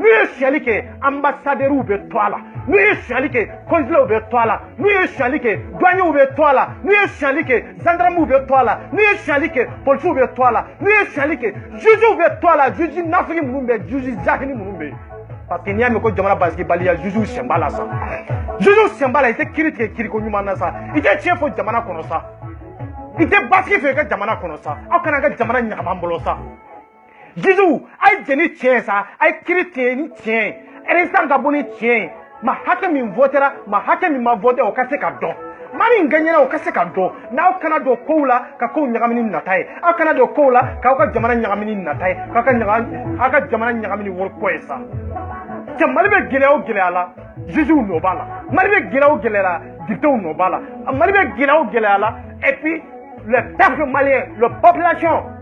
nu yesu alike ambassadeur ube toala nu yesu alike consul ube toala nu yesu alike douanier ube toala nu yesu alike gendarme ube toala nu yesu alike police ube toala nu yesu alike juge ube toala juge nafiki munumbe juge jahini munumbe parce que niame ko jamana basiki baliya juge sembala sa juge sembala ite kiri ko nyuma na sa ite chefo jamana kono sa ite basiki fe ka jamana kono sa akana ka jamana nyama mbolo sa Jésus, ay jeni tien sa, ay chrétien ni tien, restant gaboni tien, ma hake mi votera, ma hake mi ma vote o kase ka do. Mani nganyena o kase ka do, na o kana do koula ka ko nyagamini natai, a kana do koula ka o jamana nyagamini natai, ka jamana nyagamini wor koesa. Ke malibe gele ala, Jésus no bala. Malibe gele ala, dicto no bala. Malibe gele ala, et puis le peuple malien, la population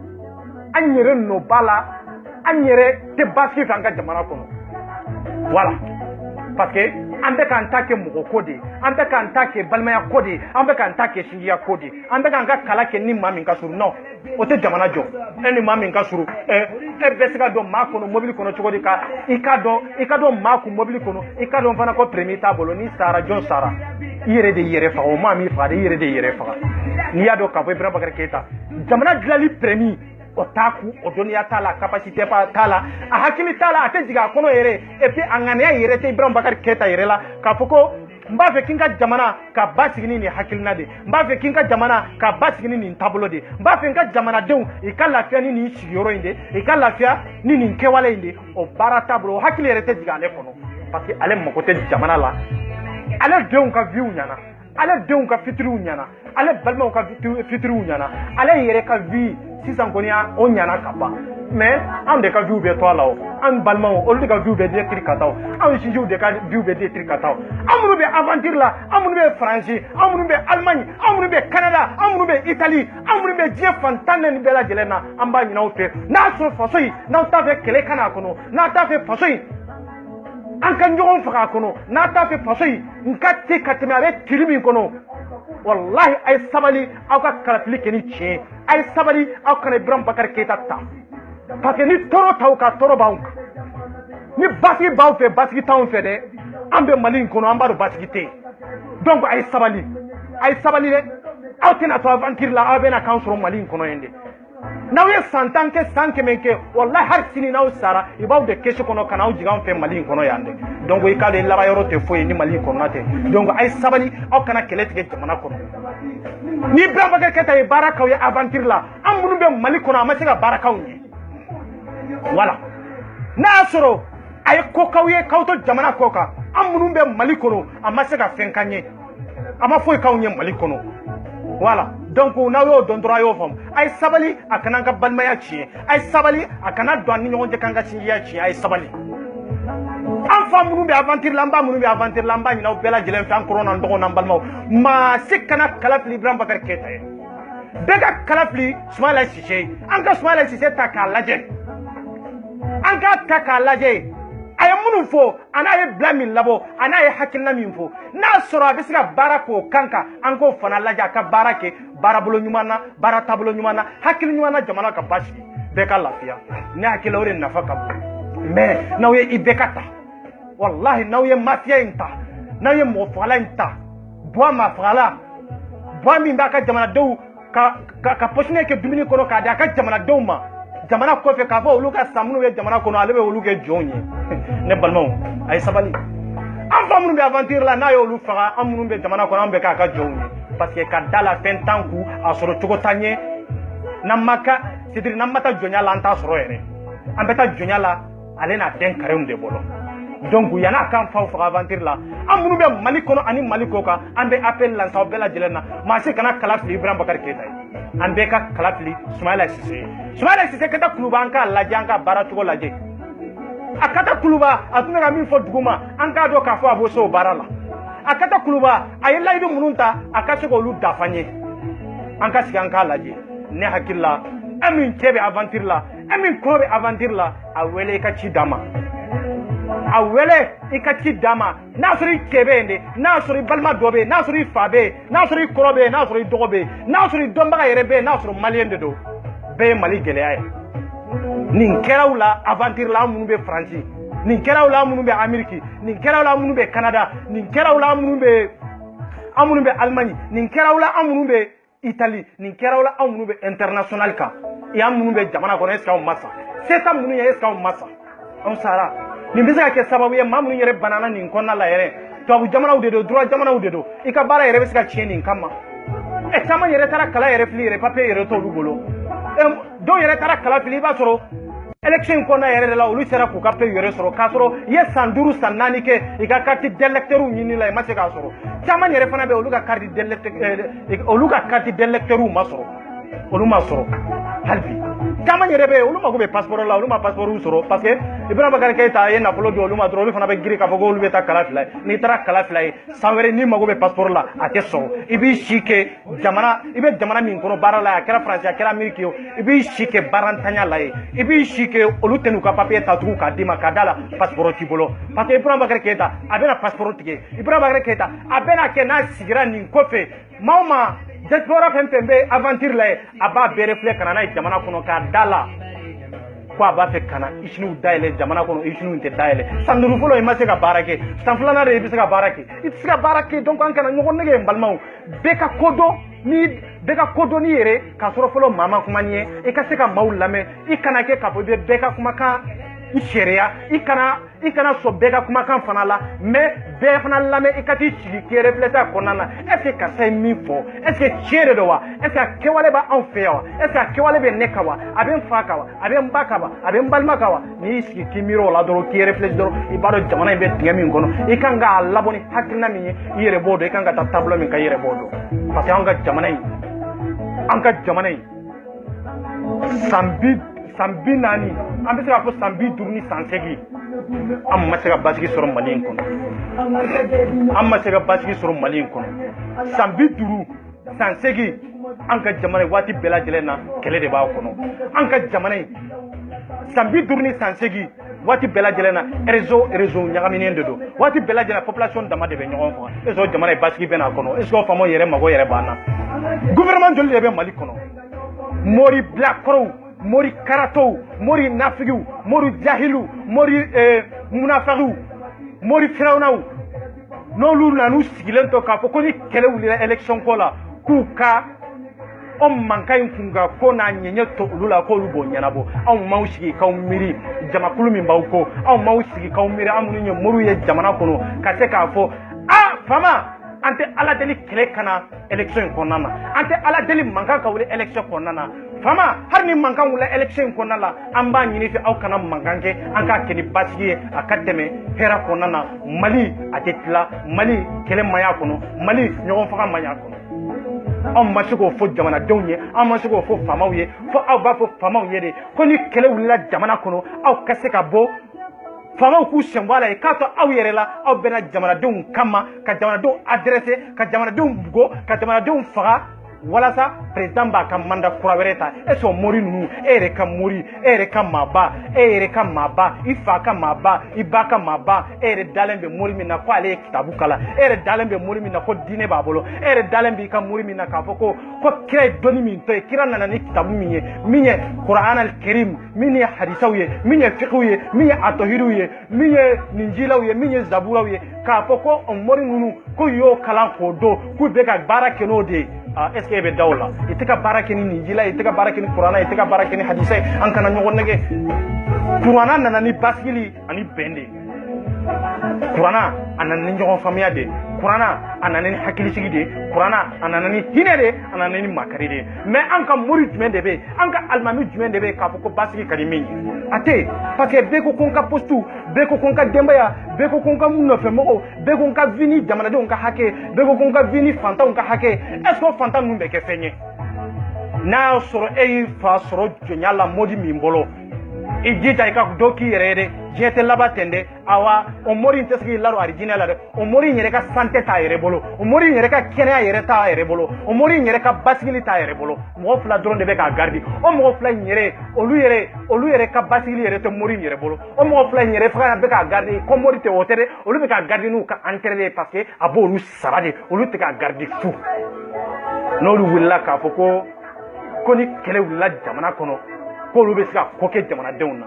anyere no bala anyere te baski fanga jamana kono voilà parce que ande kan take mugo kodi ande kan take balmaya kodi ande kan take shingiya kodi ande kan ga kala ke ni mami kasuru no o te jamana jo eni mami kasuru besika do makono mobile kono chogodi ka ikado maku mobile kono ikado fana ko premier tabolo ni sara jon sara yere fa o mami fa de yere fa ni ado ka bo Ibrahima Bakar Keita jamana glali premier otaku odoniya tala capacité pa tala a hakili tala ate jiga kono yere et puis angania yere te Ibrahima Bakar Keita yere la ka foko mba fe kinga jamana ka basigini ni hakilina de mba fe kinga jamana ka basigini ni tablo de mba fe kinga jamana dew ikala fia ni sigoro inde ikala fia ni nkewale inde o bara tablo hakili yere te jiga le kono parce que ale mokote jamana la ale dew ka view nyana ale dew ka fitru nyana ale balma ka fitru nyana ale yere ka vie sisan koni o nyana kaba mais an de ka view be to la o an balma o de ka view be de trikataw an sinju de ka view be de trikataw amunu be aventure la amunu be France amunu be Allemagne amunu be Canada amunu be Italie amunu be je fantane ni bela jelena amba nyina o te na so fasoi na ta fe kele kana kono na ta fe fasoi an kan jogon faga kono na ta fe fasoi nkate kateme avec tilimi kono wallahi ay sabali aw ka kalafili keni tiɲɛ ay sabali aw kana Ibrahima Bakar Keita ta parce que ni tɔɔrɔ taw ka tɔɔrɔ b'anw kan ni basigi b'aw fɛ basigi t'anw fɛ dɛ an bɛ Mali in kɔnɔ an b'a dɔn basigi tɛ yen donc ay sabali dɛ aw tɛna to aventure la aw bɛna k'an sɔrɔ Mali in kɔnɔ yen dɛ n'aw ye san 10 kɛ san 100 kɛ wallahi hali sini n'aw sara i b'aw de kɛsi kɔnɔ ka n'aw jigin an fɛ Mali in kɔnɔ yan dɛ donc i k'a dɔn laban yɔrɔ tɛ foyi ni Mali in kɔnɔna tɛ donc ay sabali aw kana kɛlɛ tigɛ jamana kɔnɔ ni Ibrahima Bakar Keita ye baara k'aw ye aventure la an minnu bɛ Mali kɔnɔ a ma se ka baara k'aw ye voilà n'a y'a sɔrɔ a ye ko k'aw ye k'aw to jamana kɔ kan an minnu bɛ Mali kɔnɔ a ma se ka fɛn k'an ye a ma foyi k'anw ye Mali kɔnɔ voilà donc n'aw y'o dɔn dɔrɔn a y'o faamu a ye sabali a kana an ka balimaya tiɲɛ a ye sabali a kana don an ni ɲɔgɔn cɛ k'an ka sinjiya tiɲɛ a ye sabali an fa fa minnu bɛ aventure la, n ba minnu bɛ aventure la, n b'a ɲini aw bɛɛ lajɛlen fɛ an kɔrɔ n'an dɔgɔ n'an balimaw, maa si kana kala fili Ibrahima Bubakari Keita ye. Bɛɛ ka kala fili Soumaïla Cissé ye. An ka Soumaïla Cissé ta k'a lajɛ. An k'a ta k'a lajɛ. A ye minnu fɔ, a n'a ye bila min labɔ, a n'a ye hakilina min fɔ. N'a sɔrɔ a bɛ se ka baara k'o kan kan, an k'o fana lajɛ a ka baara kɛ baara bolo ɲuman na, baara taabolo ɲuman na, hakili ɲuman na jamana ka basigi. Bɛɛ ka lafiya. Ne hakili la o de nafa ka bon. Mais n'aw ye IBK ta, wallahi n'aw ye mafia in ta, n'aw ye mɔgɔ fagala in ta, Bois ma fagala, Bois min b'a ka jamanadenw ka posone kɛ dumuni kɔnɔ k'a di a ka jamanadenw ma. Jamana kɔfɛ k'a fɔ olu ka san minnu bɛ jamana kɔnɔ ale bɛ olu kɛ jɔnw ye. Ne balimaw a ye sabali. An fa minnu bɛ aventure la n'a ye olu faga an minnu bɛ jamana kɔnɔ an bɛ k'a ka jɔnw ye. Parce que ka da la fɛn t'an kun a sɔrɔ cogo t'an ye. N'an ma taa jɔnya la an t'a sɔrɔ yɛrɛ. An bɛ taa jɔnya la ale n'a den karenw de bolo. Donc yan'a k'an faw faga aventure la an minnu bɛ Mali kɔnɔ ani Mali kɔ kan an bɛ appel lancer aw bɛɛ lajɛlen na maa si kana kala fili Ibrahima Bubakari Keita ye. An bɛɛ ka kala fili Soumaïla Cissé. Soumaïla Cissé Keita Kuluba an k'a lajɛ an ka baara cogo lajɛ. A Keita Kuluba a tun bɛ ka min fɔ dugu ma an k'a dɔn k'a fɔ a b'o se o baara la. A Keita Kuluba a ye layidu minnu ta a ka se k'olu dafa n ye. An ka sigi an k'a lajɛ. Ne hakili la e min cɛ bɛ aventure la e min kɔ bɛ aventure la a wele i ka ci d'a ma. A wele i ka ci d'a ma n'a sɔrɔ i cɛ bɛ yen de n'a sɔrɔ i balima dɔ bɛ yen n'a sɔrɔ i fa bɛ yen n'a sɔrɔ i kɔrɔ bɛ yen n'a sɔrɔ i dɔgɔ bɛ yen n'a sɔrɔ i dɔnbaga yɛrɛ bɛ yen n'a sɔrɔ maliyɛn de don bɛɛ ye Mali gɛlɛya ye. Nin kɛraw la aventure la an minnu bɛ Faransi, nin kɛraw la an minnu bɛ Amérique, nin kɛraw la an minnu bɛ Canada, nin kɛraw la an minnu bɛ Allemagne, nin kɛraw la an minnu bɛ Italie, nin kɛraw la an minnu bɛ international kan et an minnu bɛ jamana kɔnɔ est-ce que anw ma sa? Sisan minnu ye est-ce que anw ma sa? Anw sara. Nin bɛ se ka kɛ sababu ye maa minnu yɛrɛ banana nin kɔnɔna la yɛrɛ tubabu jamanaw de don droit jamanaw de don i ka baara yɛrɛ bɛ se ka tiɲɛ nin kama. Caman yɛrɛ taara kala yɛrɛ fili yɛrɛ papier yɛrɛ t'olu bolo. Dɔw yɛrɛ taara kala fili i b'a sɔrɔ élection in kɔnɔna yɛrɛ de la olu sera k'u ka papier yɛrɛ sɔrɔ k'a sɔrɔ i ye san 5 san 4 kɛ i ka carte d'électeur ɲini la i ma se k'a sɔrɔ. Caman yɛrɛ fana bɛ olu ka carte d'électeur ma sɔrɔ olu ma sɔrɔ hali bi. Caman yɛrɛ bɛ yen olu mago bɛ passeport la olu ma passeport sɔrɔ parce que Ibrahima Bubakari Keita a ye nafolo di olu ma dɔrɔn olu fana bɛ girin k'a fɔ ko olu bɛ taa kala fila ye. N'i taara kala fila ye san wɛrɛ n'i mago bɛ passeport la a tɛ sɔrɔ i b'i si kɛ jamana i bɛ jamana min kɔnɔ baara la a kɛra Faransi a kɛra Amérique ye i b'i si kɛ baarantanya la ye i b'i si kɛ olu tɛ n'u ka papier ta tugun k'a d'i ma k'a d'a la passeport t'i bolo parce que Ibrahima Bubakari Keita a bɛna passeport tigɛ Ibrahima Bubakari Keita a bɛna kɛ n'a sigira nin kɔfɛ maa o maa diaspora fɛn fɛn bɛ aventure la ye a b'a bɛɛ reflet ka na n'a ye jamana kɔnɔ k'a da la ko a b'a fɛ ka na usines dayɛlɛ jamana kɔnɔ usines tɛ dayɛlɛ san 5 fɔlɔ i ma se ka baara kɛ san 2nan de i bɛ se ka baara kɛ i tɛ se ka baara kɛ donc an kana ɲɔgɔn nɛgɛ n balimaw bɛɛ ka kodɔn n'i yɛrɛ k'a sɔrɔ fɔlɔ maa ma kuma ni ye i ka se ka maaw lamɛn i kana kɛ k'a fɔ i bɛ bɛɛ ka kumakan i sariya i kana sɔn bɛɛ ka kumakan fana la mais bɛɛ fana lamɛn i ka t'i sigi k'i refléter a kɔnɔna na est-ce que karisa ye min fɔ est-ce que tiɲɛ de don wa est-ce que a kɛwale b'anw fɛ yan wa est-ce que a kɛwale bɛ ne kan wa a bɛ n fa kan wa a bɛ n ba kan wa a bɛ n balima kan wa n'i y'i sigi k'i miiri o la dɔrɔn k'i refléter dɔrɔn i b'a dɔn jamana in bɛ dingɛ min kɔnɔ i kan k'a labɔ ni hakilina min ye i yɛrɛ b'o dɔn i kan ka taa taabolo min kan i yɛrɛ b'o dɔn parce que an ka jamana in san 40 an bɛ se k'a fɔ san 50 ni san 8 an ma se ka basigi sɔrɔ Mali in kɔnɔ san 50 san 8 an ka jamana in waati bɛɛ lajɛlen na kɛlɛ de b'a kɔnɔ an ka jamana in san 50 ni san 8 waati bɛɛ lajɛlen na réseau ɲagaminen de don waati bɛɛ lajɛlen population dama de bɛ ɲɔgɔn faga est-ce que jamana in basigi bɛ n'a kɔnɔ est-ce que faamaw yɛrɛ mago yɛrɛ b'an na gouvernement joli de bɛ Mali kɔnɔ mori bilakɔrɔw mori karatow mori nafigiw mori jahilu mori munafagiw mori firawunaw n'olu nan'u sigilen to k'a fɔ ko ni kɛlɛ wulila élection ko la k'u ka o mankan in kun ka ko n'a ɲɛɲɛ to olu la k'olu b'o ɲɛnabɔ anw m'aw sigi k'aw miiri jamakulu min b'aw kɔ anw m'aw sigi k'aw miiri an minnu ye moriw ye jamana kɔnɔ ka se k'a fɔ faama an tɛ ala deli kɛlɛ ka na élection in kɔnɔna na an tɛ ala deli mankan ka wuli élection kɔnɔna na fama hali ni mankan wulila élection in kɔnɔna la an b'a ɲini fɛ aw kana mankan kɛ an k'a kɛ ni basigi ye a ka tɛmɛ hɛrɛ kɔnɔna na Mali a tɛ tila Mali kɛlɛ ma y'a kɔnɔ Mali ɲɔgɔn faga ma y'a kɔnɔ anw ma se k'o fɔ jamanadenw ye an ma se k'o fɔ faamaw ye fo aw b'a fɔ faamaw ye de ko ni kɛlɛ wulila jamana kɔnɔ aw ka se ka bɔ famaw k'u senbɔ a la k'a to aw yɛrɛ la aw bɛna jamanadenw kama ka jamanadenw adressé ka jamanadenw bugo ka jamanadenw faga walasa président b'a ka mandat kura wɛrɛ ta est-ce que mori ninnu e yɛrɛ ka mori e yɛrɛ ka maaba e yɛrɛ ka maaba i fa ka maaba i ba ka maaba e yɛrɛ dalen bɛ mori min na ko ale ye kitabu kala e yɛrɛ dalen bɛ mori min na ko diinɛ b'a bolo e yɛrɛ dalen b'i ka mori min na k'a fɔ ko kira ye dɔnni min to ye kira nana ni kitabu min ye min ye Quran al-Karim min ye hadisaw ye min ye fiqhw ye min ye atahiriw ye min ye ninjilaw ye min ye zaburaw ye k'a fɔ ko o mori ninnu ko y'o kalan k'o don k'u bɛ ka baara kɛ n'o de ye est-ce que e bɛ da o la i tɛ ka baara kɛ ni ninjila i tɛ ka baara kɛ ni Kuranɛ i tɛ ka baara kɛ ni hadisa ye an kana ɲɔgɔn nɛgɛ Kuranɛ nana ni basigili ani bɛn de Kuranɛ a nana ni ɲɔgɔn faamuya de Kuranɛ a nana ni hakilisigi de Kuranɛ a nana ni hinɛ de a nana ni makari de mais an ka mori jumɛn de bɛ yen an ka alimami jumɛn de bɛ yen k'a fɔ ko basigi ka di min ye a tɛ yen parce que bɛɛ ko ko n ka poste bɛɛ ko ko n ka denbaya bɛɛ ko ko n ka nɔfɛmɔgɔw bɛɛ ko n ka vie ni jamanadenw ka hakɛ bɛɛ ko ko n ka vie ni fantanw ka hakɛ est ce que o fantan ninnu bɛ kɛ fɛn ye n'a y'a sɔrɔ e y'i fa sɔrɔ jɔnya la modi min bolo i jija i ka dɔ k'i yɛrɛ ye dɛ diɲɛ tɛ laban ten dɛ awa o mori in tɛ se k'i ladon arijinɛ la dɛ o mori in yɛrɛ ka santé t'a yɛrɛ bolo o mori in yɛrɛ ka kɛnɛya yɛrɛ t'a yɛrɛ bolo o mori in yɛrɛ ka basigili t'a yɛrɛ bolo mɔgɔ fila dɔrɔn de bɛ k'a gardi o mɔgɔ fila in yɛrɛ olu yɛrɛ ka basigili yɛrɛ tɛ mori in yɛrɛ bolo o mɔgɔ fila in yɛrɛ fana bɛ k'a gardi ko mori tɛ o tɛ dɛ olu bɛ k'a gardi n'u ka entrée de parce que a b'olu sara de olu tɛ k'a gardi fu n'olu wulila k'a fɔ ko ni kɛlɛ wulila jamana kɔnɔ k'olu bɛ se ka ko kɛ jamanadenw na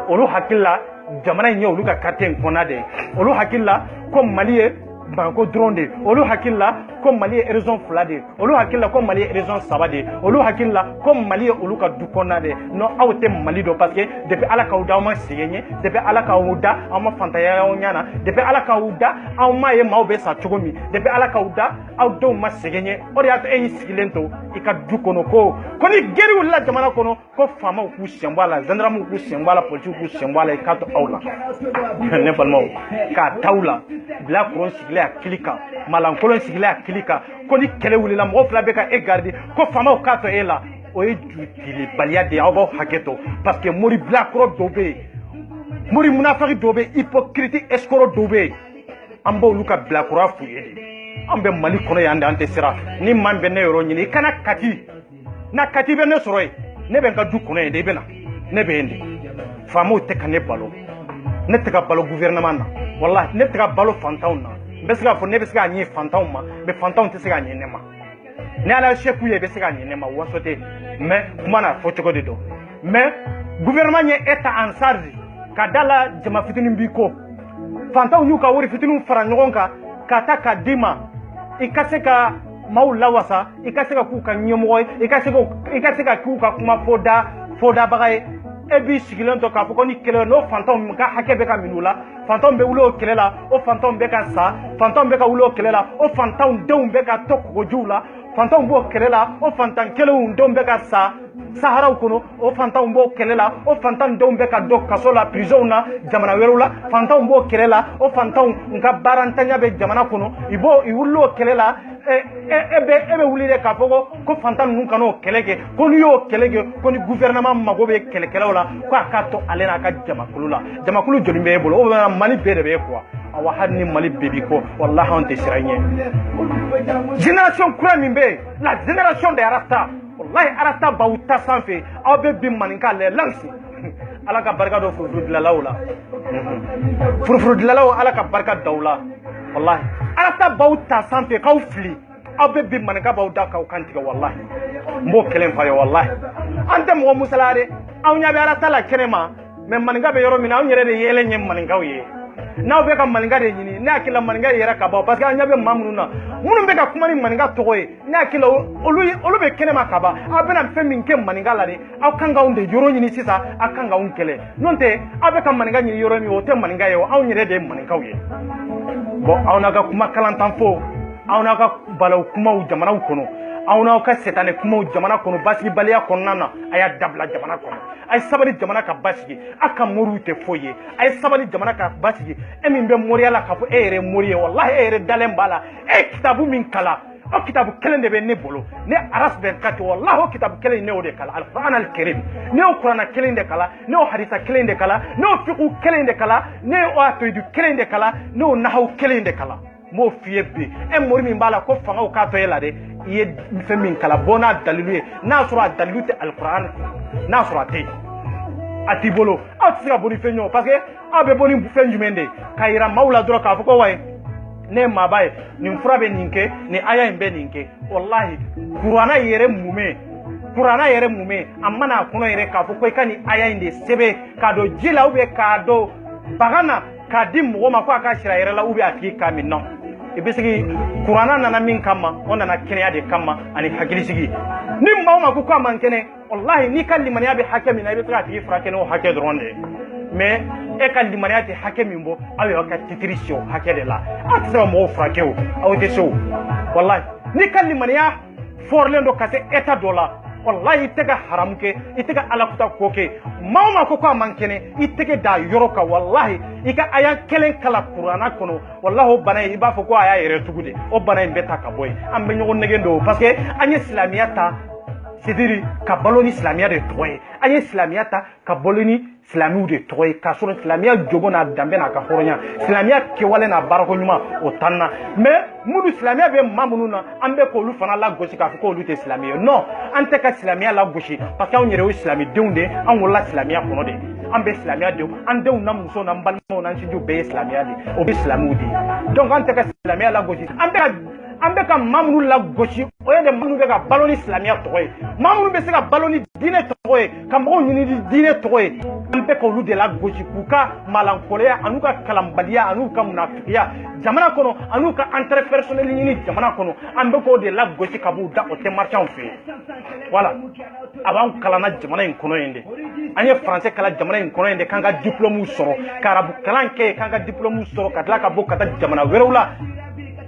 olu hakili la jamana in ye olu ka carte in kɔnɔna de ye olu hakili la ko Mali ye banko dɔrɔn de ye olu hakili la ko Mali ye région 2 de ye olu hakili la ko Mali ye région 3 de ye olu hakili la ko Mali ye olu ka du kɔnɔna de ye non aw tɛ Mali dɔn parce que depuis Ala k'aw da aw ma sɛgɛn ye depuis Ala k'aw da aw ma fantanya aw ɲana depuis Ala k'aw da aw ma ye maaw bɛ sa cogo min depuis Ala k'aw da aw denw ma sɛgɛn ye o de y'a to e y'i sigilen to i ka du kɔnɔ ko ni gɛri wulila jamana kɔnɔ ko faamaw k'u sen bɔ a la gendarmew k'u sen bɔ a la policiers k'u sen bɔ a la i k'a to aw la ne balimaw k'a t'aw la bilakoro sigilen a kili kan malankolon sigilen a kili kan ko ni kɛlɛ wulila mɔgɔ fila bɛ ka e garder ko faamaw k'a to e la o ye jurudilibaliya de ye aw b'aw hakɛ to parce que mori bilakoro dɔw bɛ yen mori munafaki dɔw bɛ yen hypocrite escroc dɔw bɛ yen an b'olu ka bilakoroya f'u ye de an bɛ Mali kɔnɔ yan de an tɛ siran ni maa min bɛ ne yɔrɔ ɲini i kana kati na kati bɛ ne sɔrɔ yen ne bɛ n ka du kɔnɔ yen de i bɛ na ne bɛ yen de faamaw tɛ ka ne balo ne tɛ ka balo gouvernement na wallahi ne tɛ ka balo fantanw na n bɛ se k'a fɔ ne bɛ se k'a ɲɛ fantanw ma mais fantanw tɛ se k'a ɲɛ ne ma ni Ala ye chef ye i bɛ se k'a ɲɛ ne ma waso tɛ mais kuma na fɔ cogo de don mais gouvernement ye e ta en charge ka da la jama fitinin b'i ko fantanw y'u ka wari fitininw fara ɲɔgɔn kan ka taa ka d'i ma i ka se ka maaw lawasa i ka se ka k'u ka ɲɛmɔgɔ ye i ka se ka k'u ka kuma fɔdabaga ye e b'i sigilen to k'a fɔ ko ni kɛlɛ n'o fantanw ka hakɛ bɛ ka minɛ u la fantanw bɛ wuli o kɛlɛ la o fantanw bɛ ka sa fantanw bɛ ka wuli o kɛlɛ la o fantanw denw bɛ ka to kogojiw la fantanw b'o kɛlɛ la o fantan kelenw denw bɛ ka sa saharaw kɔnɔ o fantanw b'o kɛlɛ la o fantan denw bɛ ka don kaso la prisonw na jamana wɛrɛw la fantanw b'o kɛlɛ la o fantanw ka baarantanya bɛ jamana kɔnɔ i wuli o kɛlɛ la e bɛ wuli de k'a fɔ ko fantan ninnu kana o kɛlɛ kɛ ko n'i y'o kɛlɛ kɛ ko ni gouvernement mago bɛ kɛlɛkɛlaw la ko a k'a to ale n'a ka jamakulu la jamakulu joli bɛ e bolo o bɛ Mali bɛɛ de bɛ e quoi awa hali ni Mali bɛɛ b'i kɔ wallahi anw tɛ siran ɲɛ génération kura min bɛ yen la génération de Arasta wallahi Arasta b'aw ta sanfɛ aw bɛ bi maninka les lances Ala ka barika dɔ furufurudilalaw la furufurudilalaw Ala ka barika da u la wallahi Arasta b'aw ta sanfɛ k'aw fili aw bɛ bi maninka b'aw da k'aw kan tigɛ wallahi n b'o kelen f'a ye wallahi an tɛ mɔgɔ musala dɛ aw ɲɛ bɛ Arasta la kɛnɛ ma mais maninka bɛ yɔrɔ min na anw yɛrɛ de yɛlɛ ɲɛ maninkaw ye n'aw bɛ ka maninka de ɲini ne hakili la maninka yɛrɛ ka ban parce que an ɲɛ bɛ maa minnu na minnu bɛ ka kuma ni maninka tɔgɔ ye ne hakili la olu bɛ kɛnɛ ma ka ban aw bɛna fɛn min kɛ maninka la de aw kan k'anw de yɔrɔ ɲini sisan aw kan k'anw kɛlɛ n'o tɛ aw bɛ ka maninka ɲini yɔrɔ min o tɛ maninka ye o anw yɛrɛ de ye maninkaw ye bon aw n'a ka kuma kalantan fo aw n'a ka balawu kumaw jamanaw kɔnɔ aw n'aw ka setanɛ kumaw jamana kɔnɔ basigibaliya kɔnɔna na a y'a dabila jamana kɔnɔ a ye sabali jamana ka basigi a ka moriw tɛ foyi ye a ye sabali jamana ka basigi e min bɛ moriya la k'a fɔ e yɛrɛ ye mori ye wallahi e yɛrɛ dalen b'a la e ye kitabu min kalan o kitabu kelen de be ne bolo ne aras 24 wallahi o kitabu kelen ne o de kala al-Qur'an al-Karim ne o Qur'an kelen de kala ne o hadisa kelen de kala ne o fiqh kelen de kala ne o atoidu kelen de kala ne o nahwu kelen de kala mo fiye bi en mori min bala ko fanga o ka to yela de ye min kala bona dalilu na sura dalilu te al-Qur'an na sura te ati bolo atira boni fenyo parce que abe boni fenjumende kayira maula dro ka fuko way ne mabaye ni furabe ninke ni aya imbe ninke wallahi qur'ana yere mume amana kuno yere ka fuko ikani aya inde sebe kado jila ube kado bagana kadim woma ko aka shira yere la ube ati kami non ibisigi qur'ana nana min kama ona na kenya de kama ani hakilisigi ni mawma ko ko man kene wallahi ni kalli man yabi hakami na ibe ati frakene o hakke dronde mais e kalli man yati hakami mbo awe o ka titrisio hakke de la atsa mo frakeo awte so wallahi ni kalli man ya forlendo kase eta dola wallahi itega haram ke itega alakuta koke mawma ko ko man kene itege da yoroka wallahi ika aya kelen kala qur'ana kono wallahi banay iba fo ko aya yere tugude o banay beta ka boy ambe nyogon negendo parce que anya islamiyata c'est-à-dire ka baloni islamia de toy anya islamiyata ka boloni islamiu de toy ka sura islamia jogona dambe na ka horonya islamia ke wale na barako nyuma o tanna mais mudu islamia be mamununa ambe ko lu fana la gosi ka ko lu te islamia non ante ka islamia la gosi parce que on yere islami deunde an wala islamia kono de ambe islamia de ande na muso na mbalmo na nju be islamia de o be islamu de donc ante ka islamia la gosi ambe ka mamunu la gosi o yede mamunu be ka baloni islamia toy mamunu be se ka baloni dine toy ka mo nyini dine toy ambe ko lu de la gosi kuka malankoleya anuka kalambaliya anuka munafiqiya jamana kono anuka interpersonnel nyini jamana kono ambe ko de la gosi ka bu da o te marchand fe voilà avant kalana jamana in kono yende anye français kala jamana in kono yende kanga diplôme soro karabu kalanke kanga diplôme soro kadla ka bo kata jamana werula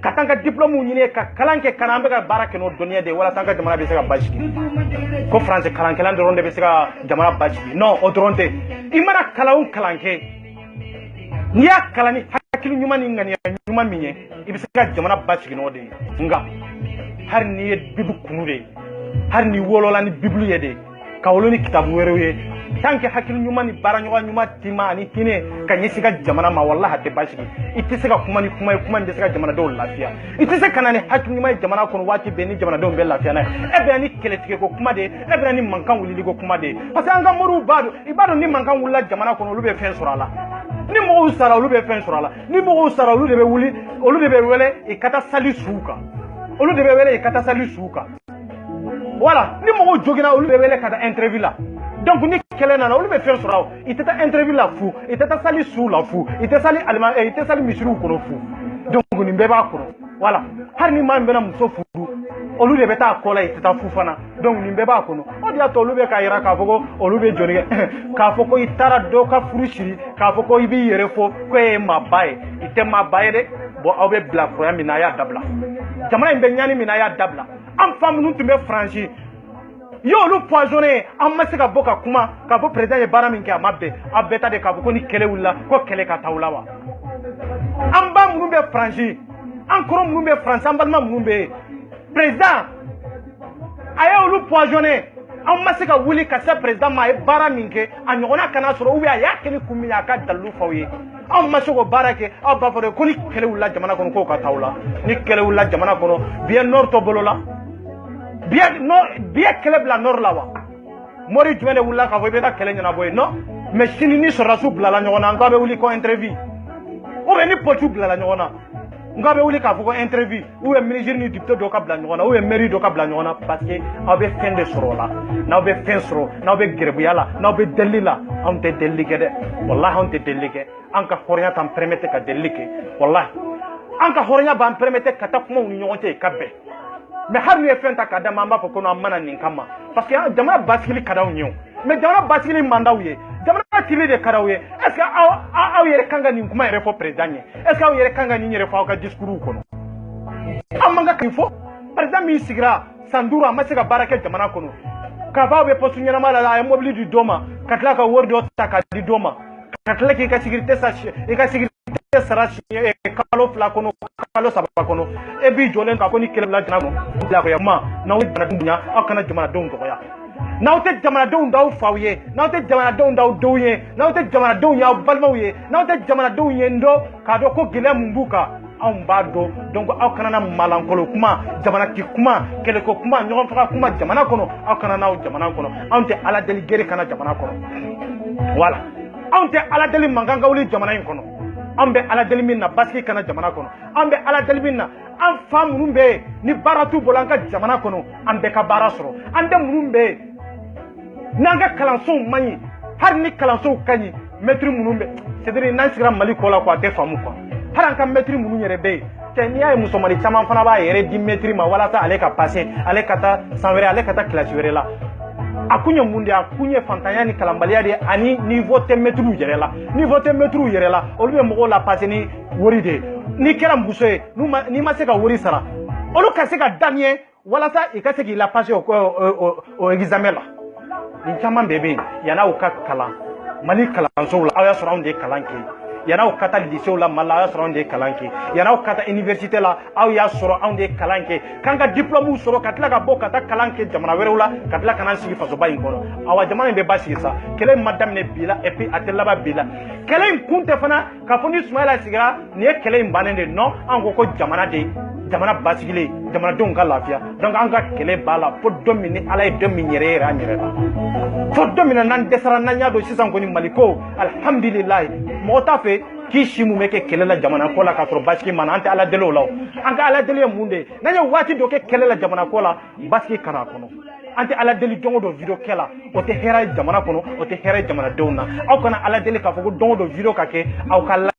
katanga diplôme nyine ka kalanke kanambe ka barake no dunia de wala tanga jamana be se ka bashki ko français kalanke lan ronde be se ka jamana bashki non o dronte imara kalawun kalanke niya kalani hakili nyuma ni ngani nyuma minye ibe se ka jamana bashki no de nga har ni bibu kunude har ni wolola ni biblu yede ka woloni kitabu werewe tanke hakili nyuma ni baranyo nyuma timani tine kanyisiga jamana ma wallahi te bashiki itisega kuma ni desega jamana do lafiya itise kanani hakili nyuma jamana kono wati beni jamana do be lafiya na ebe ni keletike ko kuma de ebe ni mankan wulili ko kuma de parce que anga moru ibado ni mankan wulila jamana kono lube fen surala ni mo usara lube fen surala ni mo usara lube be wuli lube be wele ikata sali suka lube be wele ikata sali suka voilà ni mo jogina lube wele kata interview la donc ni kelena na olu be faire sura itata interview la fu itata sali sou la fu itata sali alima itata sali misiru kono fu donc ni mbeba kono voilà har ni man bena muso fu olu de beta kola itata fu fana donc ni mbeba kono o dia to olu be ka ira ka foko olu be joni ka foko itara do ka furushiri ka foko ibi yere fo ko e mabaye ite mabaye de bo awbe bla ko ya minaya dabla jamana imbe nyani minaya dabla am fam nu tumbe franchi yo lu poisonné amma se ka boka kuma ka bo président e baramin ke amabbe abeta de ka ko ni kele wula ko kele ka tawlawa amba munu be franchi encore munu be france ambalma munu be président aya lu poisonné amma se ka wuli ka sa président ma e baramin ke anyona kana soro ubi aya kele kumiya ka dalu fawi amma se ko barake abba fore ko ni kele wula jamana kono ko ka tawla ni kele wula jamana kono bien nord to bolola bien keleb la nord lawa mori jumene wula ka boy beta kele nyana boy no mais sini ni so rasu bla la nyona ngabe wuli ko interview o be ni potu bla la nyona ngabe wuli ka ko interview ou e ministre ni dipto do ka bla nyona ou e mairie do ka bla nyona parce que abe fin de soro la na be fin soro na be grebu yala na be delila on te delike de wallahi on te delike anka hornya tam permettre ka delike wallahi anka hornya ban permettre ka tak mo nyonte kabbe mais har ni fenta kada mamba ko kono amana nin kama parce que jamana baskili kada unyo mais jamana baskili mandawiye jamana tili de karawiye est ce que aw yere kanga nin kuma yere fo président est ce que aw yere kanga nin yere fo ka discours kono amanga kan fo par exemple mi sigra sandura amasika baraka jamana kono ka ba be postu nyana mala ay mobili du doma katla ka wordo taka di doma katla ki ka sécurité sa e ka sécurité sara e kalo fla kono kalo saba kono e bi jolen ka ko ni kele la jana ko la ko ya ma na o jana dunya aw kana jamana don ko ya na o te jamana don daw fawye na o te jamana don daw doye na o te jamana don ya balmawye na o te jamana don ye ndo ka do ko gele mbuka on ba do donc aw kana na malankolo kuma jamana ki kuma kele ko kuma nyon fa kuma jamana kono aw kana na jamana kono on te ala deli gere kana jamana kono voilà on te ala deli manganga wuli jamana in kono on be ala deli min na baski kana jamana kono on be ala deli min na an fa munun be ni baratu bolanka jamana kono an be ka bara soro an de munun be nanga kalanso mani har ni kalanso kanyi metri munun be c'est-à-dire nan sira mali ko la ko te famu quoi har an ka metri munun yere be te ni ay musomali chama fana ba yere di metri ma wala ta ale ka passer ale ka ta sanwere ale ka ta classe were la akunye munde akunye fantanya ni kalambaliya de ani niveau te metru yere la niveau te metru yere la olu be mogo la passer ni wori de ni kera mbuso e ni ma se ka wori sara olu ka se ka damie wala sa e ka se ki la passer au examen la ni chama bebe yana o ka kala mali kalanso la aya sura onde kalanke yana o kata lycée la mala aya sura onde kalanke yana o kata université la aya sura onde kalanke kanga diplôme sura katla ka bo kata kalanke jamana were la katla kana sigi faso ba inkono awa jamana be basi sa kele madame ne bila et puis atela ba bila kele kunte fana ka foni Ismaila sigira ni kele mbanende non an ko jamana de jamana basigile jamana don ka lafiya donc an ka kele bala fo dominer ala e dominer yere anyere la fo dominer nan desara nan ya do sisan ko ni maliko alhamdulillah mo ta fe ki shimu meke kele la jamana ko la ka tro baski man ante ala delo law an ka ala delo munde nan ya wati do ke kele la jamana ko la baski kana kono ante ala deli dongo do video kela o te hera jamana kono o te hera jamana donna aw kana ala deli ka fo dongo do video ka ke aw ka